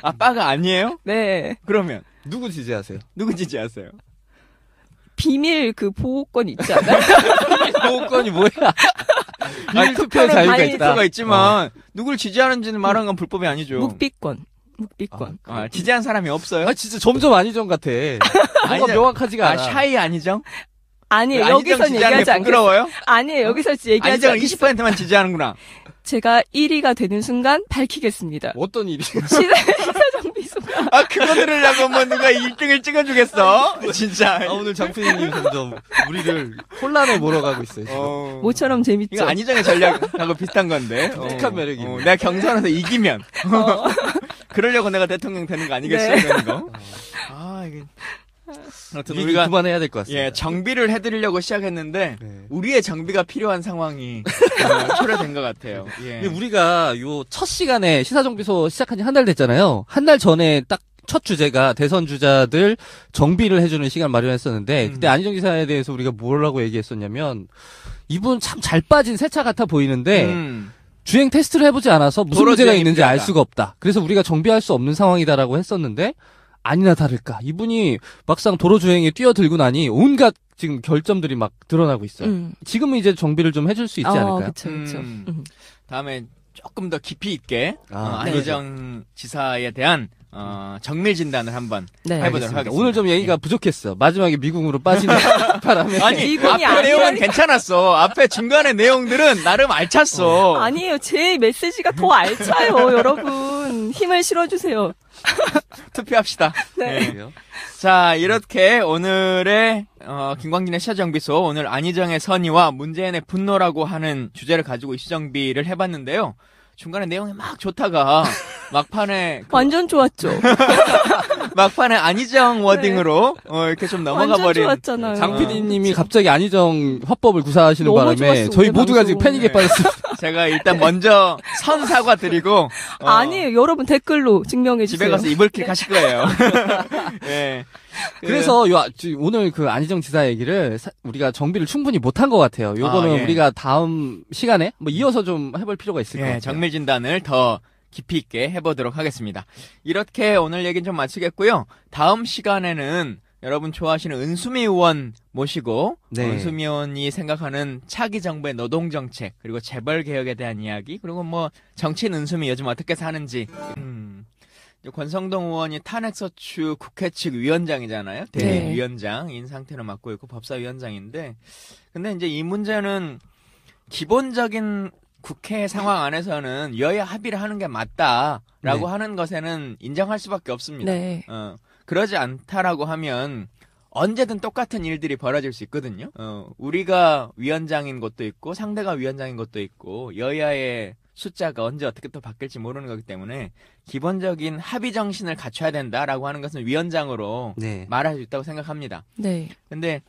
아, 빠가 아니에요?
네.
그러면
누구 지지하세요?
누구 지지하세요?
비밀 그 보호권 있지 않아요?
보호권이 뭐야? 비밀 투표의
투표는
자유가
당연히
있다.
수가 있지만 누굴 지지하는지는 말하는 건 불법이 아니죠.
묵비권.
지지한 사람이 없어요?
아 진짜 점점 안희정 같아. 뭔가
아니죠.
명확하지가 않아.
샤이 아니죠?
아니에요.
안희정
여기선
지지하는
얘기하지
게
않겠어요.
부끄러워요?
아니에요. 여기서 얘기하지
안희정을
않겠어요.
20%만 지지하는구나.
제가 1위가 되는 순간 밝히겠습니다.
어떤 일이?
시사정비 순간.
아, 그거 들으려고 뭐 누가 1등을 찍어주겠어? 진짜.
오늘 장프님 점점 우리를 혼란에 몰아가고 있어요.
모처럼 재밌죠.
이거 안희정의 전략하고 비슷한 건데.
독특한 매력이 있네.
내가 경선에서 이기면. 그러려고 내가 대통령 되는 거 아니겠어요?
네.
그런 거. 이게. 아무튼
우리가
우리가
그만해야 될 것 같습니다.
예, 정비를 해드리려고 시작했는데
네.
우리의 정비가 필요한 상황이 초래된 것 같아요. 예.
근데 우리가 요 첫 시간에 시사정비소 시작한 지 한 달 됐잖아요. 한 달 전에 딱 첫 주제가 대선 주자들 정비를 해주는 시간 마련했었는데 그때 안희정 지사에 대해서 우리가 뭐라고 얘기했었냐면 이분 참 잘 빠진 새차 같아 보이는데 주행 테스트를 해보지 않아서 무슨
도로
문제가
주행이
있는지 알
필요하다.
수가 없다. 그래서 우리가 정비할 수 없는 상황이다라고 했었는데 아니나 다를까 이분이 막상 도로 주행에 뛰어들고 나니 온갖 지금 결점들이 막 드러나고 있어요. 지금은 이제 정비를 좀 해줄 수 있지 않을까요?
그쵸.
다음에 조금 더 깊이 있게
네.
안희정 지사에 대한 정밀 진단을 한번
네.
해보도록 하겠습니다.
오늘 좀 얘기가 부족했어. 마지막에 미궁으로 빠지는 바람에.
아니
미궁이
앞에 내용은
아니라니까.
괜찮았어. 앞에 중간에 내용들은 나름 알찼어.
아니에요. 제 메시지가 더 알차요, 여러분. 힘을 실어주세요.
투표합시다.
네.
네. 자, 이렇게 오늘의 김광진의 시사정비소, 오늘 안희정의 선의와 문재인의 분노라고 하는 주제를 가지고 시정비를 해봤는데요. 중간에 내용이 막 좋다가 막판에
완전 좋았죠.
막판에 안희정 워딩으로 이렇게 좀 넘어가
완전
버린.
좋았잖아요.
장 PD님이 갑자기 안희정 화법을 구사하시는
너무
바람에
좋았어,
저희
오늘
모두가
방송.
지금 패닉에
네.
빠졌습니다.
제가 일단 먼저 선 사과 드리고
아니에요. 여러분 댓글로 증명해주세요.
집에 가서 이불킥 하실 거예요. 네.
그래서 오늘 그 안희정 지사 얘기를 우리가 정비를 충분히 못한 것 같아요. 요거는
예.
우리가 다음 시간에 뭐 이어서 좀 해볼 필요가 있을 것 같아요.
정밀 진단을 더 깊이 있게 해보도록 하겠습니다. 이렇게 오늘 얘기는 좀 마치겠고요. 다음 시간에는 여러분 좋아하시는 은수미 의원 모시고
네.
은수미 의원이 생각하는 차기 정부의 노동정책 그리고 재벌 개혁에 대한 이야기 그리고 뭐 정치인 은수미 요즘 어떻게 사는지 권성동 의원이 탄핵소추 국회 측 위원장이잖아요. 대위원장인 상태로 맡고 있고 법사위원장인데 근데 이제 이 문제는 기본적인 국회 상황 안에서는 여야 합의를 하는 게 맞다라고
네.
하는 것에는 인정할 수밖에 없습니다.
네.
그러지 않다라고 하면 언제든 똑같은 일들이 벌어질 수 있거든요. 우리가 위원장인 것도 있고 상대가 위원장인 것도 있고 여야의 숫자가 언제 어떻게 또 바뀔지 모르는 거기 때문에 기본적인 합의 정신을 갖춰야 된다라고 하는 것은 위원장으로
네.
말할 수 있다고 생각합니다.
네.
근데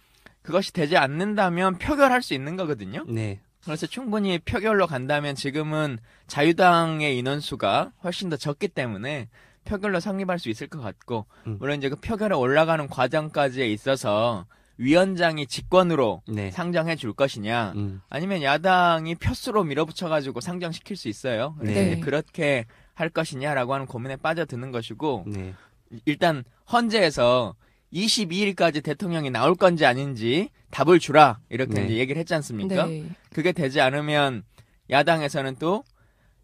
그것이 되지 않는다면 표결할 수 있는 거거든요.
네.
그래서 충분히 표결로 간다면 지금은 자유당의 인원수가 훨씬 더 적기 때문에 표결로 성립할 수 있을 것 같고 물론 이제 그 표결에 올라가는 과정까지에 있어서 위원장이 직권으로
네.
상정해 줄 것이냐 아니면 야당이 표수로 밀어붙여가지고 상정시킬 수 있어요. 그래서
네.
이제 그렇게 할 것이냐라고 하는 고민에 빠져드는 것이고
네.
일단 헌재에서 22일까지 대통령이 나올 건지 아닌지 답을 주라 이렇게
네.
이제 얘기를 했지 않습니까?
네.
그게 되지 않으면 야당에서는 또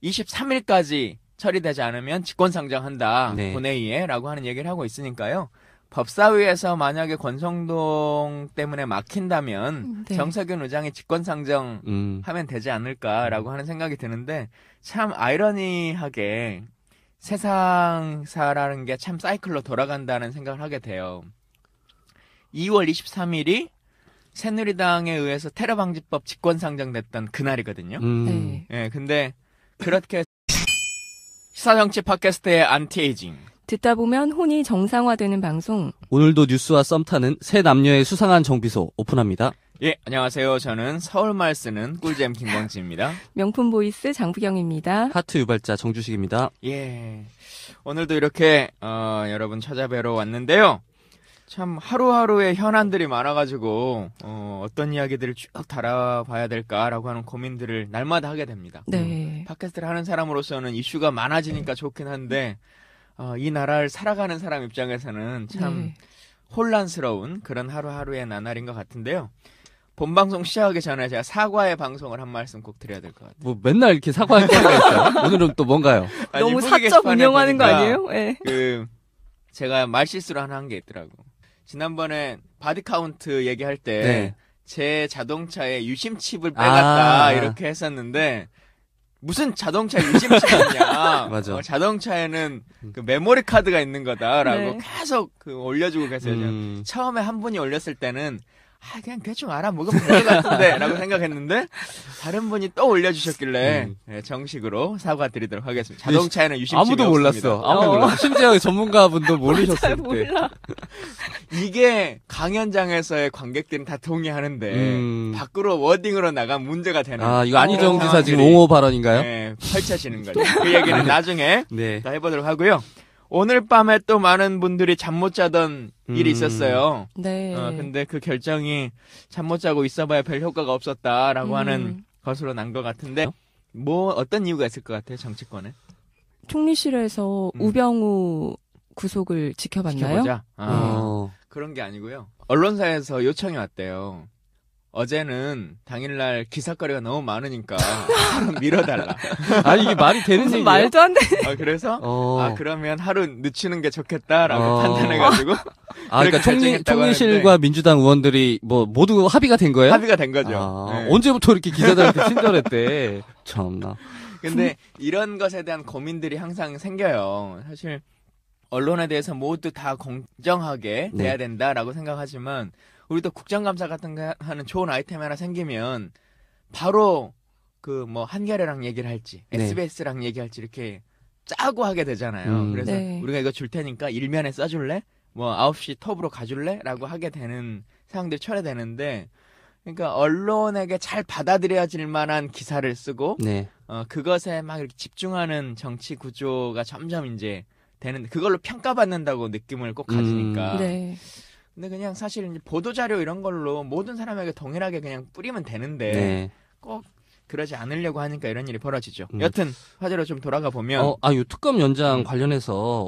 23일까지 처리되지 않으면 직권상정한다
네.
본회의에라고 하는 얘기를 하고 있으니까요. 법사위에서 만약에 권성동 때문에 막힌다면
네.
정세균 의장이 직권상정 하면 되지 않을까라고 하는 생각이 드는데 참 아이러니하게 세상사라는 게 참 사이클로 돌아간다는 생각을 하게 돼요. 2월 23일이 새누리당에 의해서 테러방지법 직권상정됐던 그날이거든요.
네.
예, 근데 그렇게 시사정치 팟캐스트의 안티에이징
듣다 보면 혼이 정상화되는 방송.
오늘도 뉴스와 썸 타는 새 남녀의 수상한 정비소 오픈합니다.
예, 안녕하세요. 저는 서울말 쓰는 꿀잼 김광진입니다.
명품 보이스 장부경입니다.
하트 유발자 정주식입니다.
예. 오늘도 이렇게 여러분 찾아뵈러 왔는데요. 참 하루하루의 현안들이 많아가지고 어떤 이야기들을 쭉 달아봐야 될까라고 하는 고민들을 날마다 하게 됩니다.
네.
팟캐스트를 하는 사람으로서는 이슈가 많아지니까 좋긴 한데 이 나라를 살아가는 사람 입장에서는 참
네.
혼란스러운 그런 하루하루의 나날인 것 같은데요. 본방송 시작하기 전에 제가 사과의 방송을 한 말씀 꼭 드려야 될 것 같아요.
뭐 맨날 이렇게 사과할 거리가 있어요. 오늘은 또 뭔가요?
아니,
너무
후기
사적
게시판에
운영하는 거
보니까
아니에요? 네.
제가 말실수를 하나 한 게 있더라고. 지난번에 바디 카운트 얘기할 때
네.
제 자동차에 유심칩을 빼갔다
아.
이렇게 했었는데 무슨 자동차 유심칩이냐.
맞아.
자동차에는 그 메모리 카드가 있는 거다라고
네.
계속 올려주고 계세요. 처음에 한 분이 올렸을 때는 그냥 대충 알아먹으면 될 것 같은데 라고 생각했는데 다른 분이 또 올려주셨길래 정식으로 사과드리도록 하겠습니다. 자동차에는 유심칩이
아무도
없습니다.
몰랐어. 아무도 몰랐어. 심지어 전문가분도
잘
모르셨을 때.
몰라.
이게 강연장에서의 관객들은 다 동의하는데 밖으로 워딩으로 나간 문제가 되는
아, 이거 안희정 지사 지금
상황들이,
옹호 발언인가요?
네, 펼쳐지는 거죠. 그 얘기는 나중에
네.
더 해보도록 하고요. 오늘 밤에 또 많은 분들이 잠 못 자던 일이 있었어요.
네.
근데 그 결정이 잠 못 자고 있어봐야 별 효과가 없었다라고 하는 것으로 난 것 같은데 뭐 어떤 이유가 있을 것 같아요, 정치권에?
총리실에서 우병우 구속을 지켜봤나요?
지켜보자. 그런 게 아니고요. 언론사에서 요청이 왔대요. 어제는 당일날 기사거리가 너무 많으니까 하루 밀어달라.
아, 이게 말이 되는
무슨
얘기예요?
말도 안 돼.
그래서
어.
그러면 하루 늦추는 게 좋겠다라고 판단해가지고
그러니까
결정했다고
총리실과
하는데
민주당 의원들이 뭐 모두 합의가 된 거예요?
합의가 된 거죠.
아,
네.
언제부터 이렇게 기자들한테 친절했대? 참나.
근데 이런 것에 대한 고민들이 항상 생겨요. 사실 언론에 대해서 모두 다 공정하게
네.
돼야 된다라고 생각하지만 우리도 국정감사 같은 거 하는 좋은 아이템 하나 생기면 바로 그 뭐 한겨레랑 얘기를 할지
네.
SBS랑 얘기할지 이렇게 짜고 하게 되잖아요. 그래서
네.
우리가 이거 줄 테니까 일면에 써줄래? 뭐 9시 톱으로 가줄래? 라고 하게 되는 상황들이 초래되는데 그러니까 언론에게 잘 받아들여질 만한 기사를 쓰고
네.
그것에 막 이렇게 집중하는 정치 구조가 점점 이제 되는 그걸로 평가받는다고 느낌을 꼭 가지니까.
네.
근데 그냥 사실 이제 보도 자료 이런 걸로 모든 사람에게 동일하게 그냥 뿌리면 되는데
네.
꼭 그러지 않으려고 하니까 이런 일이 벌어지죠. 여튼 화제로 좀 돌아가 보면
요 특검 연장 관련해서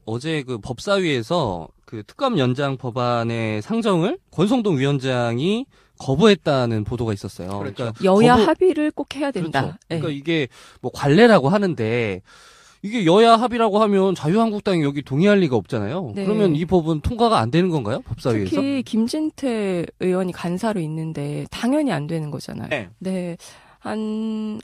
어제 그 법사위에서 그 특검 연장 법안의 상정을 권성동 위원장이 거부했다는 보도가 있었어요.
그렇죠.
그러니까
여야
거부-
합의를 꼭 해야 된다.
그렇죠.
네.
그러니까 이게 뭐 관례라고 하는데 이게 여야 합의라고 하면 자유한국당이 여기 동의할 리가 없잖아요.
네.
그러면 이 법은 통과가 안 되는 건가요? 법사위에서?
특히 김진태 의원이 간사로 있는데 당연히 안 되는 거잖아요.
네.
네. 한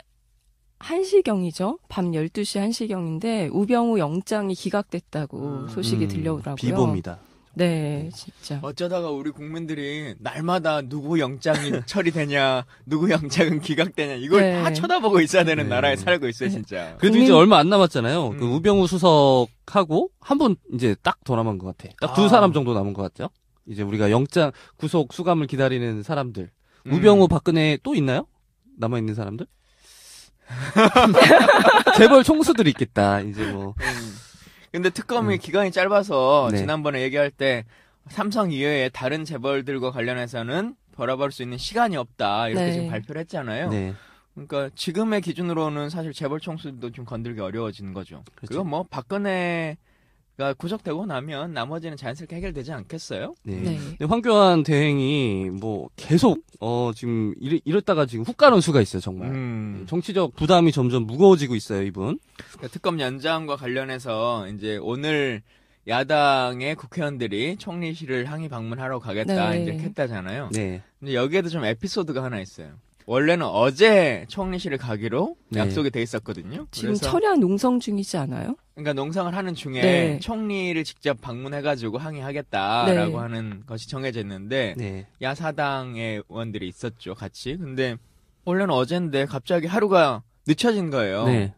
1시경이죠. 밤 12시 1시경인데 우병우 영장이 기각됐다고 소식이 들려오더라고요.
비보입니다.
네, 진짜.
어쩌다가 우리 국민들이 날마다 누구 영장이 처리되냐, 누구 영장은 기각되냐 이걸
네.
다 쳐다보고 있어야 되는
네.
나라에 살고 있어요, 진짜.
그래도
국민-
이제 얼마 안 남았잖아요. 그
음.
우병우 수석하고 한 분 이제 딱 더 남은 것 같아. 딱 두
아.
사람 정도 남은 것 같죠? 이제 우리가 영장 구속 수감을 기다리는 사람들.
음.
우병우 박근혜 또 있나요? 남아있는 사람들? 재벌 총수들이 있겠다. 이제 뭐.
근데 특검이 기간이 짧아서
네.
지난번에 얘기할 때 삼성 이외에 다른 재벌들과 관련해서는 벌어볼 수 있는 시간이 없다 이렇게
네.
지금 발표를 했잖아요.
네.
그러니까 지금의 기준으로는 사실 재벌 총수도 좀 건들기 어려워지는 거죠.
그렇죠.
그건 뭐 박근혜가 구속되고 나면 나머지는 자연스럽게 해결되지 않겠어요?
네.
네.
근데 황교안 대행이 뭐 계속 지금 이랬다가 지금 훅 가는 수가 있어요, 정말. 정치적 부담이 점점 무거워지고 있어요, 이분.
그러니까 특검 연장과 관련해서 이제 오늘 야당의 국회의원들이 총리실을 항의 방문하러 가겠다
네.
이제 했다잖아요.
네.
근데 여기에도 좀 에피소드가 하나 있어요. 원래는 어제 총리실을 가기로
네.
약속이 돼 있었거든요.
지금
그래서
철야 농성 중이지 않아요?
그러니까 농성을 하는 중에
네.
총리를 직접 방문해가지고 항의하겠다라고
네.
하는 것이 정해져 있는데
네.
야사당의 의원들이 있었죠, 같이. 근데 원래는 어제인데 갑자기 하루가 늦춰진 거예요.
네.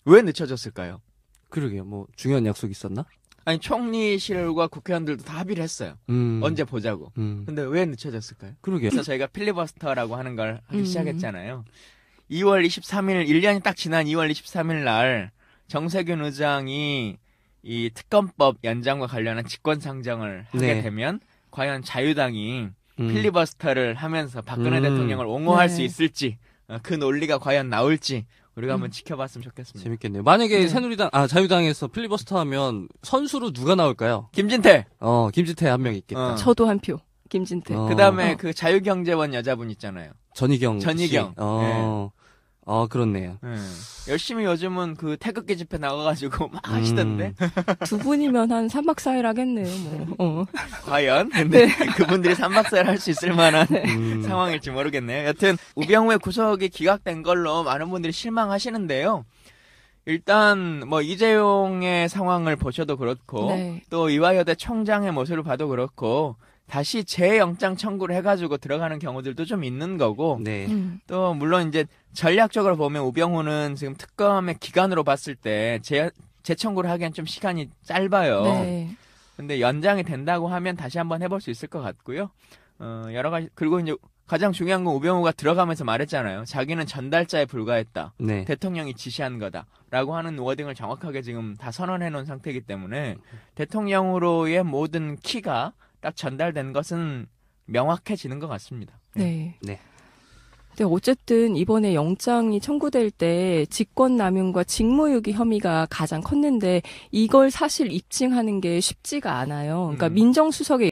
왜 늦춰졌을까요?
그러게요. 뭐 중요한 약속 있었나?
아니 총리실과 국회의원들도 다 합의를 했어요. 언제 보자고. 근데 왜 늦춰졌을까요?
그러게요.
그래서 저희가 필리버스터라고 하는 걸 하기
음.
시작했잖아요. 2월 23일, 1년이 딱 지난 2월 23일 날 정세균 의장이 이 특검법 연장과 관련한 직권상정을 하게
네.
되면 과연 자유당이 필리버스터를 하면서 박근혜 대통령을 옹호할
네.
수 있을지 그 논리가 과연 나올지 우리가 한번 지켜봤으면 좋겠습니다.
재밌겠네요. 만약에
네.
자유당에서 필리버스터 하면 선수로 누가 나올까요?
김진태.
김지태 한 명 있겠다.
저도 한 표. 김진태.
그다음에 그 자유경제원 여자분 있잖아요.
전희경.
전희경.
씨. 그렇네요.
열심히 요즘은 그 태극기 집회 나가가지고 막 하시던데
두 분이면 한 3박 4일 하겠네요. 뭐.
과연 근데 그분들이 3박 4일 할 수 있을 만한 상황일지 모르겠네요. 여튼 우병우의 구속이 기각된 걸로 많은 분들이 실망하시는데요. 일단 뭐 이재용의 상황을 보셔도 그렇고
네.
또 이화여대 총장의 모습을 봐도 그렇고 다시 재영장 청구를 해가지고 들어가는 경우들도 좀 있는 거고
네.
또 물론 이제 전략적으로 보면 우병우는 지금 특검의 기간으로 봤을 때 재청구를 하기엔 좀 시간이 짧아요.
네.
근데 연장이 된다고 하면 다시 한번 해볼 수 있을 것 같고요. 여러 가지 그리고 이제 가장 중요한 건 우병우가 들어가면서 말했잖아요. 자기는 전달자에 불과했다.
네.
대통령이 지시한 거다라고 하는 워딩을 정확하게 지금 다 선언해 놓은 상태이기 때문에 대통령으로의 모든 키가 딱 전달된 것은 명확해지는 것 같습니다.
네.
네.
근데 어쨌든 이번에 영장이 청구될 때 직권남용과 직무유기 혐의가 가장 컸는데 이걸 사실 입증하는 게 쉽지가 않아요. 그러니까 민정수석의